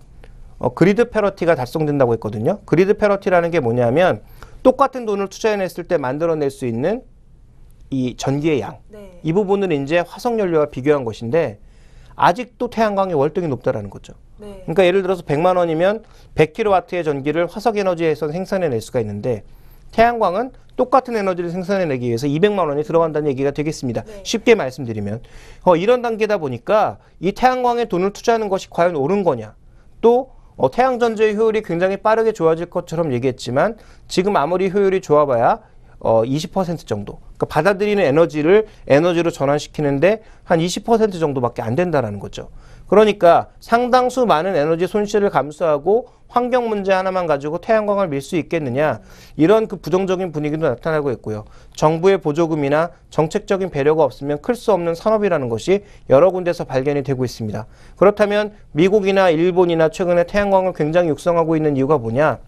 그리드 패러티가 달성된다고 했거든요. 그리드 패러티라는 게 뭐냐면 똑같은 돈을 투자해냈을 때 만들어낼 수 있는 이 전기의 양, 네. 이 부분을 이제 화석연료와 비교한 것인데 아직도 태양광의 월등히 높다라는 거죠. 네. 그러니까 예를 들어서 100만 원이면 100kW의 전기를 화석에너지에서 생산해낼 수가 있는데 태양광은 똑같은 에너지를 생산해내기 위해서 200만 원이 들어간다는 얘기가 되겠습니다. 네. 쉽게 말씀드리면 이런 단계다 보니까 이 태양광에 돈을 투자하는 것이 과연 옳은 거냐, 또 태양전지의 효율이 굉장히 빠르게 좋아질 것처럼 얘기했지만 지금 아무리 효율이 좋아봐야 20% 정도. 그러니까 받아들이는 에너지로 전환시키는데 한 20% 정도밖에 안 된다는 거죠. 그러니까 상당수 많은 에너지 손실을 감수하고 환경 문제 하나만 가지고 태양광을 밀 수 있겠느냐, 이런 그 부정적인 분위기도 나타나고 있고요. 정부의 보조금이나 정책적인 배려가 없으면 클 수 없는 산업이라는 것이 여러 군데서 발견이 되고 있습니다. 그렇다면 미국이나 일본이나 최근에 태양광을 굉장히 육성하고 있는 이유가 뭐냐?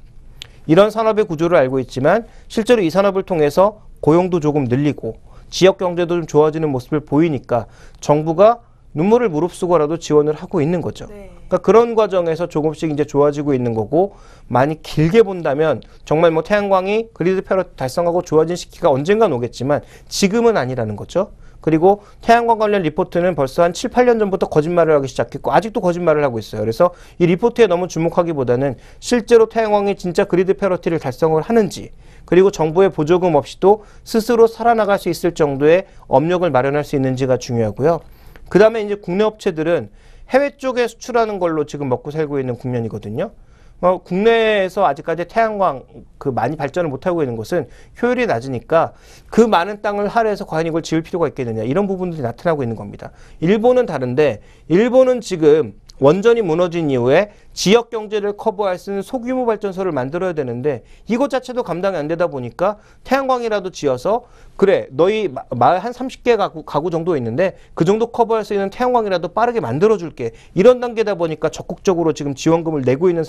이런 산업의 구조를 알고 있지만 실제로 이 산업을 통해서 고용도 조금 늘리고 지역 경제도 좀 좋아지는 모습을 보이니까 정부가 눈물을 무릅쓰고라도 지원을 하고 있는 거죠. 네. 그러니까 그런 과정에서 조금씩 이제 좋아지고 있는 거고, 많이 길게 본다면 정말 뭐 태양광이 그리드 패러티 달성하고 좋아진 시기가 언젠간 오겠지만 지금은 아니라는 거죠. 그리고 태양광 관련 리포트는 벌써 한 7, 8년 전부터 거짓말을 하기 시작했고 아직도 거짓말을 하고 있어요. 그래서 이 리포트에 너무 주목하기보다는 실제로 태양광이 진짜 그리드 패러티를 달성을 하는지, 그리고 정부의 보조금 없이도 스스로 살아나갈 수 있을 정도의 업력을 마련할 수 있는지가 중요하고요. 그 다음에 이제 국내 업체들은 해외 쪽에 수출하는 걸로 지금 먹고 살고 있는 국면이거든요. 국내에서 아직까지 태양광 많이 발전을 못하고 있는 것은 효율이 낮으니까 그 많은 땅을 할애해서 과연 이걸 지을 필요가 있겠느냐, 이런 부분들이 나타나고 있는 겁니다. 일본은 다른데, 일본은 지금 원전이 무너진 이후에 지역 경제를 커버할 수 있는 소규모 발전소를 만들어야 되는데 이것 자체도 감당이 안 되다 보니까 태양광이라도 지어서, 그래 너희 마을 한 30개 가구 정도 있는데 그 정도 커버할 수 있는 태양광이라도 빠르게 만들어줄게, 이런 단계다 보니까 적극적으로 지금 지원금을 내고 있는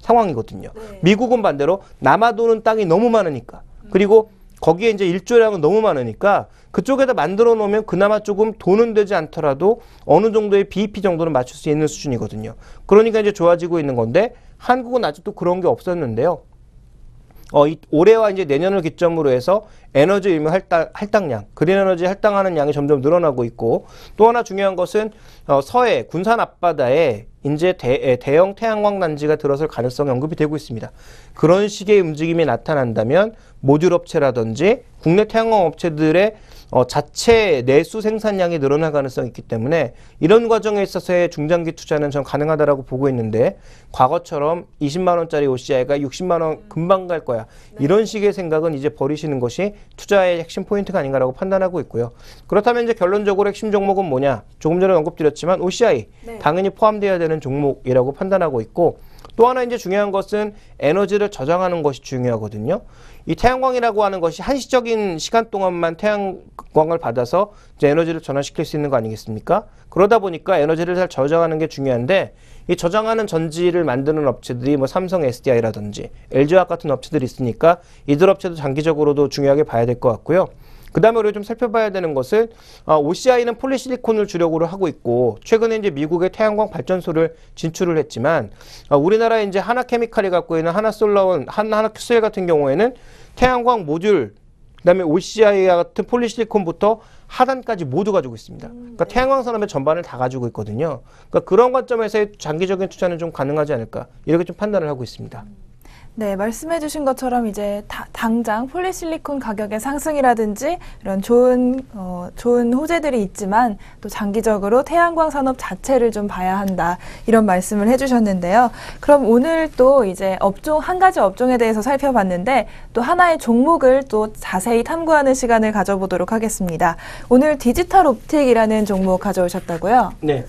상황이거든요. 네. 미국은 반대로 남아도는 땅이 너무 많으니까, 그리고 거기에 이제 일조량은 너무 많으니까 그쪽에다 만들어 놓으면 그나마 조금 돈은 되지 않더라도 어느 정도의 BEP 정도는 맞출 수 있는 수준이거든요. 그러니까 이제 좋아지고 있는 건데 한국은 아직도 그런 게 없었는데요. 올해와 이제 내년을 기점으로 해서 에너지 의무 할당량, 그린 에너지 할당하는 양이 점점 늘어나고 있고, 또 하나 중요한 것은 서해 군산 앞바다에 이제 대형 태양광 단지가 들어설 가능성이 언급이 되고 있습니다. 그런 식의 움직임이 나타난다면 모듈 업체라든지 국내 태양광 업체들의 자체 내수 생산량이 늘어날 가능성이 있기 때문에 이런 과정에 있어서의 중장기 투자는 전 가능하다라고 보고 있는데, 과거처럼 20만 원짜리 OCI가 60만 원 금방 갈 거야, 이런 식의 생각은 이제 버리시는 것이 투자의 핵심 포인트가 아닌가라고 판단하고 있고요. 그렇다면 이제 결론적으로 핵심 종목은 뭐냐? 조금 전에 언급드렸지만 OCI 네. 당연히 포함되어야 되는 종목이라고 판단하고 있고, 또 하나 이제 중요한 것은 에너지를 저장하는 것이 중요하거든요. 이 태양광이라고 하는 것이 한시적인 시간 동안만 태양광을 받아서 이제 에너지를 전환시킬 수 있는 거 아니겠습니까? 그러다 보니까 에너지를 잘 저장하는 게 중요한데, 이 저장하는 전지를 만드는 업체들이 뭐 삼성 SDI라든지 LG화학 같은 업체들이 있으니까 이들 업체도 장기적으로도 중요하게 봐야 될 것 같고요. 그 다음에 우리가 좀 살펴봐야 되는 것은 OCI는 폴리실리콘을 주력으로 하고 있고, 최근에 이제 미국의 태양광 발전소를 진출을 했지만 우리나라에 이제 하나케미칼이 갖고 있는 하나솔라원, 하나큐셀 같은 경우에는 태양광 모듈, 그다음에 OCI 같은 폴리실리콘부터 하단까지 모두 가지고 있습니다. 그러니까 네. 태양광 산업의 전반을 다 가지고 있거든요. 그러니까 그런 관점에서의 장기적인 투자는 좀 가능하지 않을까, 이렇게 좀 판단을 하고 있습니다. 네, 말씀해주신 것처럼 이제 당장 폴리실리콘 가격의 상승이라든지 이런 좋은 호재들이 있지만 또 장기적으로 태양광 산업 자체를 좀 봐야 한다 이런 말씀을 해주셨는데요. 그럼 오늘 또 이제 한 가지 업종에 대해서 살펴봤는데 또 하나의 종목을 또 자세히 탐구하는 시간을 가져보도록 하겠습니다. 오늘 디지털 옵틱이라는 종목 가져오셨다고요? 네.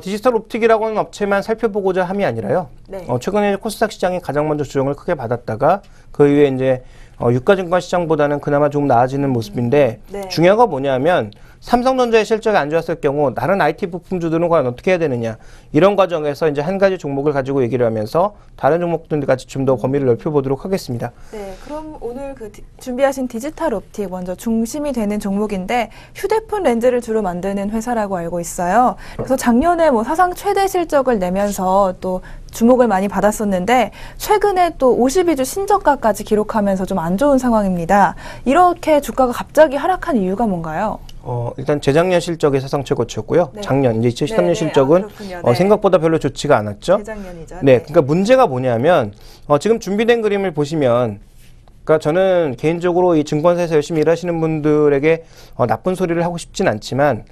디지털 옵틱이라고 하는 업체만 살펴보고자 함이 아니라요. 네. 최근에 코스닥 시장이 가장 먼저 조정을 크게 받았다가 그 이후에 이제 유가증권 시장보다는 그나마 좀 나아지는 모습인데 네. 중요한 건 뭐냐면 삼성전자의 실적이 안 좋았을 경우 다른 IT 부품주들은 과연 어떻게 해야 되느냐 이런 과정에서 이제 한 가지 종목을 가지고 얘기를 하면서 다른 종목들까지 좀 더 범위를 넓혀보도록 하겠습니다. 네, 그럼 오늘 준비하신 디지털 옵틱 먼저 중심이 되는 종목인데 휴대폰 렌즈를 주로 만드는 회사라고 알고 있어요. 그래서 작년에 사상 최대 실적을 내면서 또 주목을 많이 받았었는데 최근에 또 52주 신저가까지 기록하면서 좀 안 좋은 상황입니다. 이렇게 주가가 갑자기 하락한 이유가 뭔가요? 일단 재작년 실적이 사상 최고치였고요. 네. 작년 이제 2013년 네, 실적은 네. 생각보다 별로 좋지가 않았죠. 재작년이죠. 네, 그러니까 문제가 뭐냐면 지금 준비된 그림을 보시면, 그러니까 저는 개인적으로 이 증권사에서 열심히 일하시는 분들에게 나쁜 소리를 하고 싶진 않지만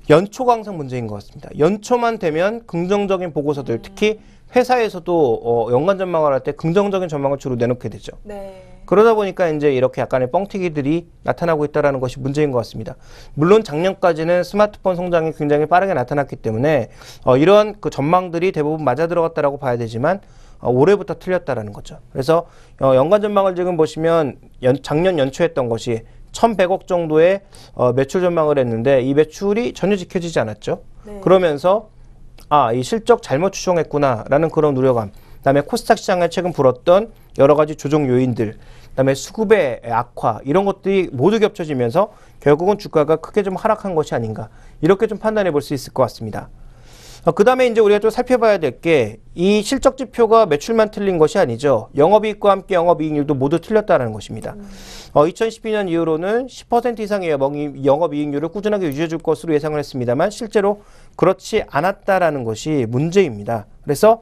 연초가 항상 문제인 것 같습니다. 연초만 되면 긍정적인 보고서들, 특히 회사에서도 연간 전망을 할 때 긍정적인 전망을 주로 내놓게 되죠. 네. 그러다 보니까 이제 이렇게 약간의 뻥튀기들이 나타나고 있다는 것이 문제인 것 같습니다. 물론 작년까지는 스마트폰 성장이 굉장히 빠르게 나타났기 때문에 이러한 그 전망들이 대부분 맞아 들어갔다라고 봐야 되지만 올해부터 틀렸다라는 거죠. 그래서 연간 전망을 지금 보시면 작년 연초했던 것이 1,100억 정도의 매출 전망을 했는데 이 매출이 전혀 지켜지지 않았죠. 네. 그러면서 이 실적 잘못 추정했구나라는 그런 우려감. 그다음에 코스닥 시장에 최근 불었던 여러 가지 조정 요인들, 그다음에 수급의 악화 이런 것들이 모두 겹쳐지면서 결국은 주가가 크게 좀 하락한 것이 아닌가 이렇게 좀 판단해 볼 수 있을 것 같습니다. 그다음에 이제 우리가 좀 살펴봐야 될 게 이 실적 지표가 매출만 틀린 것이 아니죠. 영업이익과 함께 영업이익률도 모두 틀렸다는 것입니다. 2012년 이후로는 10% 이상의 영업이익률을 꾸준하게 유지해 줄 것으로 예상을 했습니다만 실제로 그렇지 않았다라는 것이 문제입니다. 그래서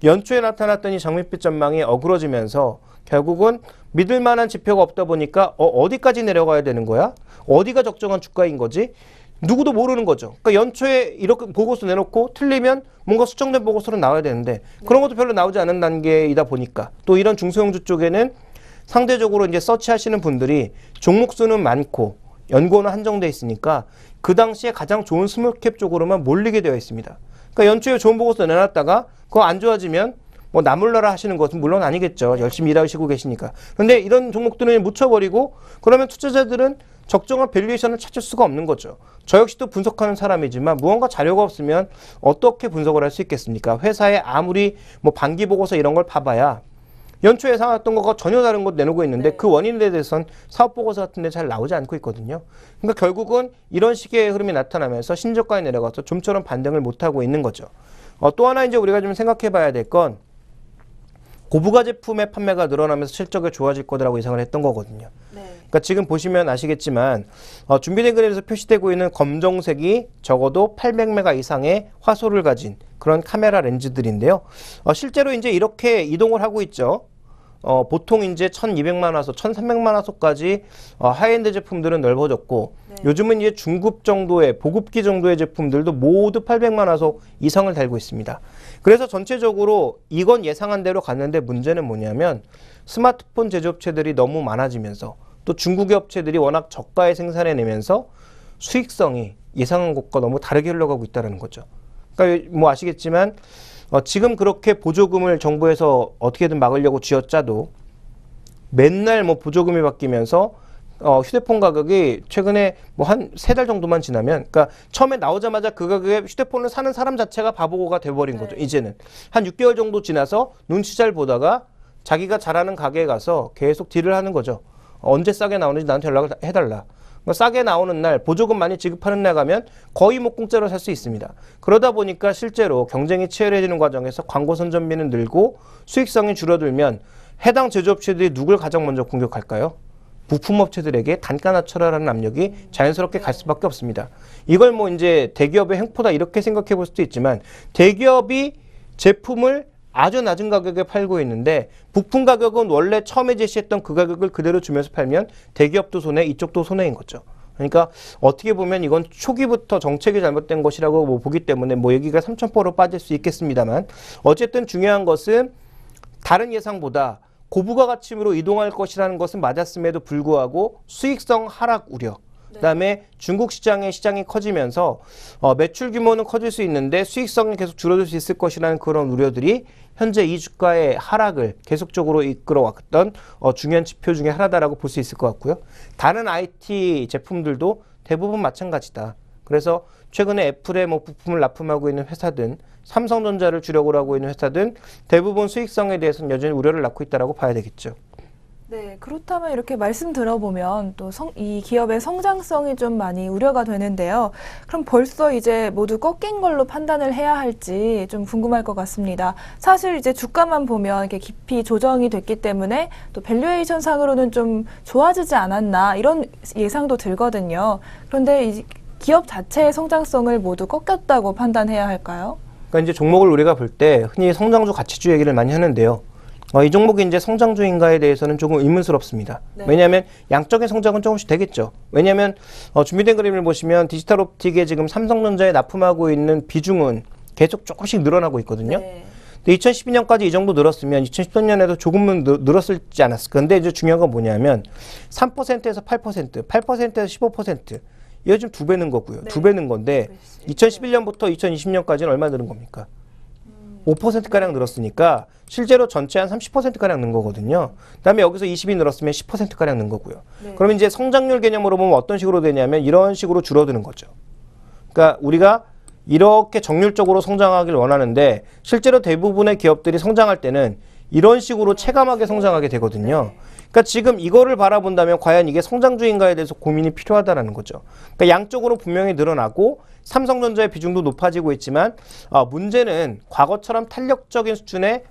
연초에 나타났던 이 장밋빛 전망이 어그러지면서 결국은 믿을 만한 지표가 없다 보니까 어디까지 내려가야 되는 거야? 어디가 적정한 주가인 거지? 누구도 모르는 거죠. 그러니까 연초에 이렇게 보고서 내놓고 틀리면 뭔가 수정된 보고서로 나와야 되는데 그런 것도 별로 나오지 않은 단계이다 보니까 또 이런 중소형주 쪽에는 상대적으로 이제 서치하시는 분들이 종목 수는 많고 연고는 한정돼 있으니까 그 당시에 가장 좋은 스몰캡 쪽으로만 몰리게 되어 있습니다. 그러니까 연초에 좋은 보고서 내놨다가 그거 안 좋아지면 나몰라라 하시는 것은 물론 아니겠죠. 열심히 일하시고 계시니까. 그런데 이런 종목들은 묻혀버리고 그러면 투자자들은 적정한 밸류에이션을 찾을 수가 없는 거죠. 저 역시도 분석하는 사람이지만 무언가 자료가 없으면 어떻게 분석을 할 수 있겠습니까? 회사에 아무리 반기 보고서 이런 걸 봐봐야 연초에 예상했던 것과 전혀 다른 것 내놓고 있는데 그 원인에 대해서는 사업 보고서 같은 데 잘 나오지 않고 있거든요. 그러니까 결국은 이런 식의 흐름이 나타나면서 신저가에 내려가서 좀처럼 반등을 못하고 있는 거죠. 또 하나 이제 우리가 좀 생각해 봐야 될 건 고부가 제품의 판매가 늘어나면서 실적이 좋아질 거라고 예상을 했던 거거든요. 네. 그러니까 지금 보시면 아시겠지만 준비된 그림에서 표시되고 있는 검정색이 적어도 800메가 이상의 화소를 가진 그런 카메라 렌즈들인데요. 실제로 이제 이렇게 이동을 하고 있죠. 보통 이제 1200만 화소, 1300만 화소까지 하이엔드 제품들은 넓어졌고 네. 요즘은 이제 중급 정도의 보급기 정도의 제품들도 모두 800만 화소 이상을 달고 있습니다. 그래서 전체적으로 이건 예상한 대로 갔는데 문제는 뭐냐면 스마트폰 제조업체들이 너무 많아지면서 또 중국의 업체들이 워낙 저가에 생산해내면서 수익성이 예상한 것과 너무 다르게 흘러가고 있다는 거죠. 그러니까 아시겠지만 지금 그렇게 보조금을 정부에서 어떻게든 막으려고 쥐어짜도 맨날 보조금이 바뀌면서 휴대폰 가격이 최근에 한 3달 정도만 지나면, 그러니까 처음에 나오자마자 그 가격에 휴대폰을 사는 사람 자체가 바보가 돼버린 거죠. 이제는 한 6개월 정도 지나서 눈치 잘 보다가 자기가 잘하는 가게에 가서 계속 딜을 하는 거죠. 언제 싸게 나오는지 나한테 연락을 해달라. 싸게 나오는 날, 보조금 많이 지급하는 날 가면 거의 공짜로 살 수 있습니다. 그러다 보니까 실제로 경쟁이 치열해지는 과정에서 광고 선전비는 늘고 수익성이 줄어들면 해당 제조업체들이 누굴 가장 먼저 공격할까요? 부품업체들에게 단가 낮춰라라는 압력이 자연스럽게 갈 수밖에 없습니다. 이걸 이제 대기업의 횡포다 이렇게 생각해 볼 수도 있지만 대기업이 제품을 아주 낮은 가격에 팔고 있는데 부품 가격은 원래 처음에 제시했던 그 가격을 그대로 주면서 팔면 대기업도 손해, 이쪽도 손해인 거죠. 그러니까 어떻게 보면 이건 초기부터 정책이 잘못된 것이라고 뭐 보기 때문에 뭐 얘기가 3,000%로 빠질 수 있겠습니다만 어쨌든 중요한 것은 다른 예상보다 고부가 가치로 이동할 것이라는 것은 맞았음에도 불구하고 수익성 하락 우려, 그다음에 중국 시장이 커지면서 매출 규모는 커질 수 있는데 수익성이 계속 줄어들 수 있을 것이라는 그런 우려들이 현재 이 주가의 하락을 계속적으로 이끌어왔던 중요한 지표 중에 하나다라고 볼 수 있을 것 같고요. 다른 IT 제품들도 대부분 마찬가지다. 그래서 최근에 애플의 뭐 부품을 납품하고 있는 회사든 삼성전자를 주력으로 하고 있는 회사든 대부분 수익성에 대해서는 여전히 우려를 낳고 있다라고 봐야 되겠죠. 네, 그렇다면 이렇게 말씀 들어보면 또 이 기업의 성장성이 좀 많이 우려가 되는데요. 그럼 벌써 이제 모두 꺾인 걸로 판단을 해야 할지 좀 궁금할 것 같습니다. 사실 이제 주가만 보면 이렇게 깊이 조정이 됐기 때문에 또 밸류에이션 상으로는 좀 좋아지지 않았나 이런 예상도 들거든요. 그런데 이 기업 자체의 성장성을 모두 꺾였다고 판단해야 할까요? 그러니까 이제 종목을 우리가 볼 때 흔히 성장주 가치주 얘기를 많이 하는데요. 이 종목이 이제 성장주인가에 대해서는 조금 의문스럽습니다. 네. 왜냐하면 양적인 성장은 조금씩 되겠죠. 왜냐하면 준비된 그림을 보시면 디지털 옵틱에 지금 삼성전자에 납품하고 있는 비중은 계속 조금씩 늘어나고 있거든요. 네. 근데 2012년까지 이 정도 늘었으면 2013년에도 조금은 늘었을지 않았을까. 근데 이제 중요한 건 뭐냐면 3%에서 8%, 8%에서 15%. 이거 지금 2배 는 거고요. 네. 2배 는 건데 2011년부터 2020년까지는 얼마 늘은 겁니까? 5%가량 늘었으니까 실제로 전체 한 30%가량 는 거거든요. 그 다음에 여기서 20이 늘었으면 10%가량 는 거고요. 네. 그러면 이제 성장률 개념으로 보면 어떤 식으로 되냐면 이런 식으로 줄어드는 거죠. 그러니까 우리가 이렇게 정률적으로 성장하길 원하는데 실제로 대부분의 기업들이 성장할 때는 이런 식으로 체감하게 성장하게 되거든요. 그러니까 지금 이거를 바라본다면 과연 이게 성장주인가에 대해서 고민이 필요하다는 거죠. 그러니까 양쪽으로 분명히 늘어나고 삼성전자의 비중도 높아지고 있지만 문제는 과거처럼 탄력적인 수준의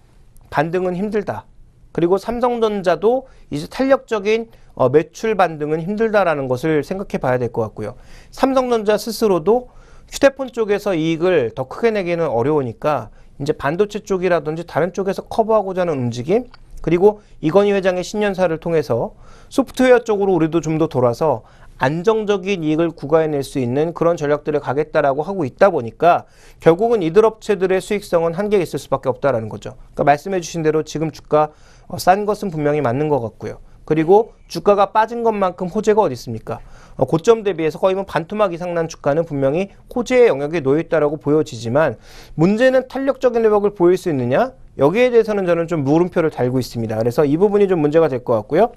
반등은 힘들다. 그리고 삼성전자도 이제 탄력적인 매출 반등은 힘들다라는 것을 생각해 봐야 될 것 같고요. 삼성전자 스스로도 휴대폰 쪽에서 이익을 더 크게 내기는 어려우니까 이제 반도체 쪽이라든지 다른 쪽에서 커버하고자 하는 움직임, 그리고 이건희 회장의 신년사를 통해서 소프트웨어 쪽으로 우리도 좀 더 돌아서 안정적인 이익을 구가해낼 수 있는 그런 전략들을 가겠다라고 하고 있다 보니까 결국은 이들 업체들의 수익성은 한계가 있을 수밖에 없다라는 거죠. 그러니까 말씀해 주신 대로 지금 주가 싼 것은 분명히 맞는 것 같고요. 그리고 주가가 빠진 것만큼 호재가 어디 있습니까? 고점 대비해서 거의 뭐 반토막 이상 난 주가는 분명히 호재의 영역에 놓여 있다라고 보여지지만 문제는 탄력적인 회복을 보일 수 있느냐? 여기에 대해서는 저는 좀 물음표를 달고 있습니다. 그래서 이 부분이 좀 문제가 될 것 같고요.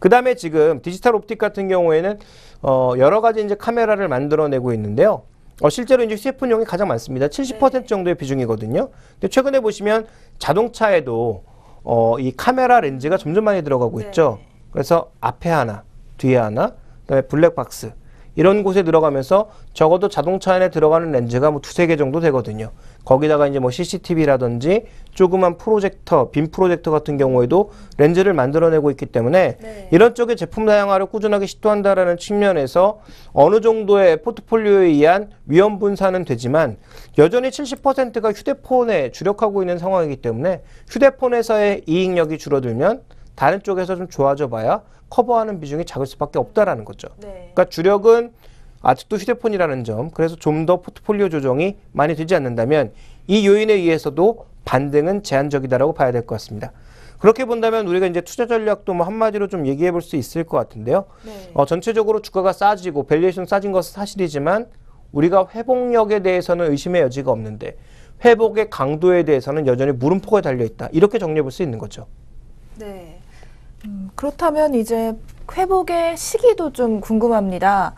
그 다음에 지금 디지털 옵틱 같은 경우에는 여러 가지 이제 카메라를 만들어내고 있는데요. 실제로 이제 휴대폰용이 가장 많습니다. 70% 정도의 비중이거든요. 근데 최근에 보시면 자동차에도 이 카메라 렌즈가 점점 많이 들어가고 있죠. 그래서 앞에 하나, 뒤에 하나, 그다음에 블랙박스 이런 곳에 들어가면서 적어도 자동차 안에 들어가는 렌즈가 뭐 2-3개 정도 되거든요. 거기다가 이제 뭐 CCTV라든지 조그만 프로젝터, 빔 프로젝터 같은 경우에도 렌즈를 만들어내고 있기 때문에 이런 쪽의 제품 다양화를 꾸준하게 시도한다라는 측면에서 어느 정도의 포트폴리오에 의한 위험 분산은 되지만 여전히 70%가 휴대폰에 주력하고 있는 상황이기 때문에 휴대폰에서의 이익력이 줄어들면 다른 쪽에서 좀 좋아져 봐야 커버하는 비중이 작을 수밖에 없다라는 거죠. 그러니까 주력은 아직도 휴대폰이라는 점, 그래서 좀 더 포트폴리오 조정이 많이 되지 않는다면 이 요인에 의해서도 반등은 제한적이다라고 봐야 될 것 같습니다. 그렇게 본다면 우리가 이제 투자 전략도 뭐 한마디로 좀 얘기해 볼 수 있을 것 같은데요. 전체적으로 주가가 싸지고 밸류에이션 싸진 것은 사실이지만 우리가 회복력에 대해서는 의심의 여지가 없는데 회복의 강도에 대해서는 여전히 물음표가 달려 있다. 이렇게 정리해 볼 수 있는 거죠. 네. 그렇다면 이제 회복의 시기도 좀 궁금합니다.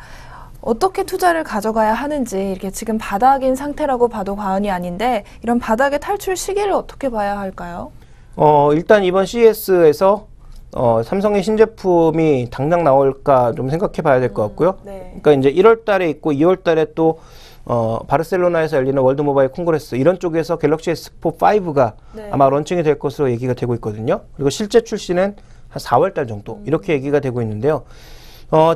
어떻게 투자를 가져가야 하는지 이렇게 지금 바닥인 상태라고 봐도 과언이 아닌데 이런 바닥의 탈출 시기를 어떻게 봐야 할까요? 일단 이번 CES에서 삼성의 신제품이 당장 나올까 좀 생각해 봐야 될 것 같고요. 그러니까 이제 1월 달에 있고 2월 달에 또 바르셀로나에서 열리는 월드 모바일 콩그레스 이런 쪽에서 갤럭시 S4 5가 아마 런칭이 될 것으로 얘기가 되고 있거든요. 그리고 실제 출시는 한 4월 달 정도 이렇게 얘기가 되고 있는데요.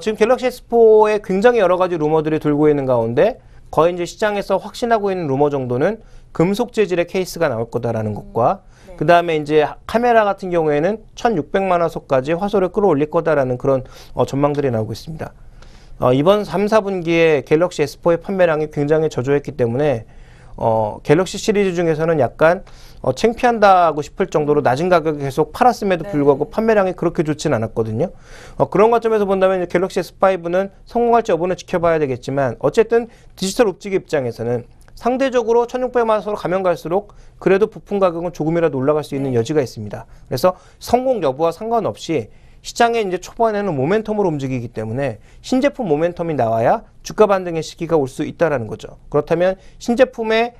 지금 갤럭시 S4에 굉장히 여러 가지 루머들이 돌고 있는 가운데 거의 이제 시장에서 확신하고 있는 루머 정도는 금속 재질의 케이스가 나올 거다라는 것과 그 다음에 이제 카메라 같은 경우에는 1,600만 화소까지 화소를 끌어올릴 거다라는 그런 전망들이 나오고 있습니다. 이번 3, 4분기에 갤럭시 S4의 판매량이 굉장히 저조했기 때문에 갤럭시 시리즈 중에서는 약간 창피한다고 싶을 정도로 낮은 가격에 계속 팔았음에도 불구하고 판매량이 그렇게 좋진 않았거든요. 그런 관점에서 본다면 갤럭시 S5는 성공할지 여부는 지켜봐야 되겠지만 어쨌든 디지털 옵tik 입장에서는 상대적으로 1,600만 원으로 가면 갈수록 그래도 부품 가격은 조금이라도 올라갈 수 있는 여지가 있습니다. 그래서 성공 여부와 상관없이 시장에 이제 초반에는 모멘텀으로 움직이기 때문에 신제품 모멘텀이 나와야 주가 반등의 시기가 올 수 있다라는 거죠. 그렇다면 신제품의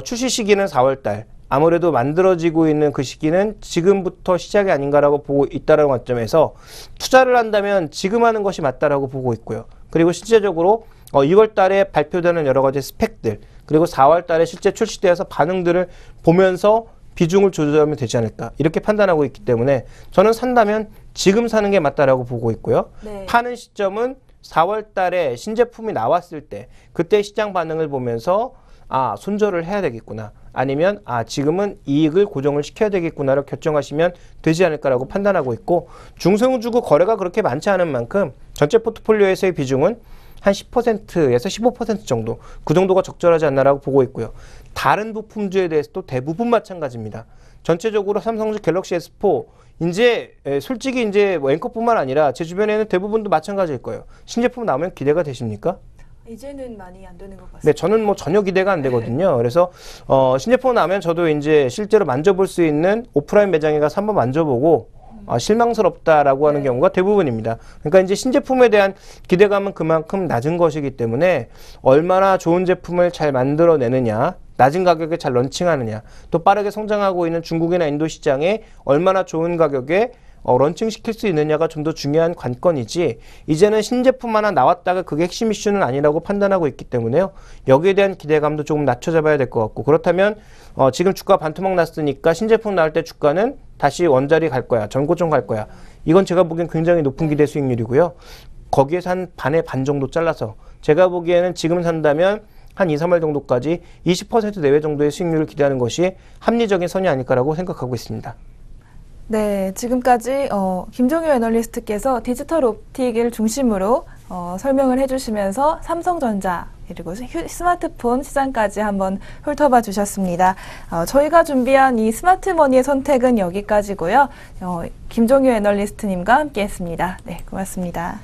출시 시기는 4월달, 아무래도 만들어지고 있는 그 시기는 지금부터 시작이 아닌가라고 보고 있다는 관점에서 투자를 한다면 지금 하는 것이 맞다라고 보고 있고요. 그리고 실제적으로 2월 달에 발표되는 여러 가지 스펙들, 그리고 4월 달에 실제 출시되어서 반응들을 보면서 비중을 조절하면 되지 않을까 이렇게 판단하고 있기 때문에 저는 산다면 지금 사는 게 맞다라고 보고 있고요. 파는 시점은 4월 달에 신제품이 나왔을 때 그때 시장 반응을 보면서 손절을 해야 되겠구나, 아니면 지금은 이익을 고정을 시켜야 되겠구나를 결정하시면 되지 않을까라고 판단하고 있고, 중소형주고 거래가 그렇게 많지 않은 만큼 전체 포트폴리오에서의 비중은 한 10%에서 15% 정도, 그 정도가 적절하지 않나라고 보고 있고요. 다른 부품주에 대해서도 대부분 마찬가지입니다. 전체적으로 삼성주 갤럭시 S4 이제 솔직히 이제 앵커뿐만 아니라 제 주변에는 대부분도 마찬가지일 거예요. 신제품 나오면 기대가 되십니까? 이제는 많이 안 되는 것 같습니다. 네, 저는 뭐 전혀 기대가 안 되거든요. 그래서 신제품 나오면 저도 이제 실제로 만져볼 수 있는 오프라인 매장에 가서 한번 만져보고 실망스럽다라고 하는 경우가 대부분입니다. 그러니까 이제 신제품에 대한 기대감은 그만큼 낮은 것이기 때문에 얼마나 좋은 제품을 잘 만들어내느냐, 낮은 가격에 잘 런칭하느냐, 또 빠르게 성장하고 있는 중국이나 인도 시장에 얼마나 좋은 가격에 런칭시킬 수 있느냐가 좀 더 중요한 관건이지, 이제는 신제품 하나 나왔다가 그게 핵심 이슈는 아니라고 판단하고 있기 때문에요. 여기에 대한 기대감도 조금 낮춰잡아야 될 것 같고, 그렇다면 지금 주가 반토막 났으니까 신제품 나올 때 주가는 다시 원자리 갈 거야, 전고점 갈 거야, 이건 제가 보기엔 굉장히 높은 기대 수익률이고요. 거기에서 한 반의 반 정도 잘라서 제가 보기에는 지금 산다면 한 2, 3월 정도까지 20% 내외 정도의 수익률을 기대하는 것이 합리적인 선이 아닐까라고 생각하고 있습니다. 네, 지금까지 김종효 애널리스트께서 디지털 옵틱을 중심으로 설명을 해주시면서 삼성전자 그리고 스마트폰 시장까지 한번 훑어봐 주셨습니다. 저희가 준비한 이 스마트머니의 선택은 여기까지고요. 김종효 애널리스트님과 함께했습니다. 네, 고맙습니다.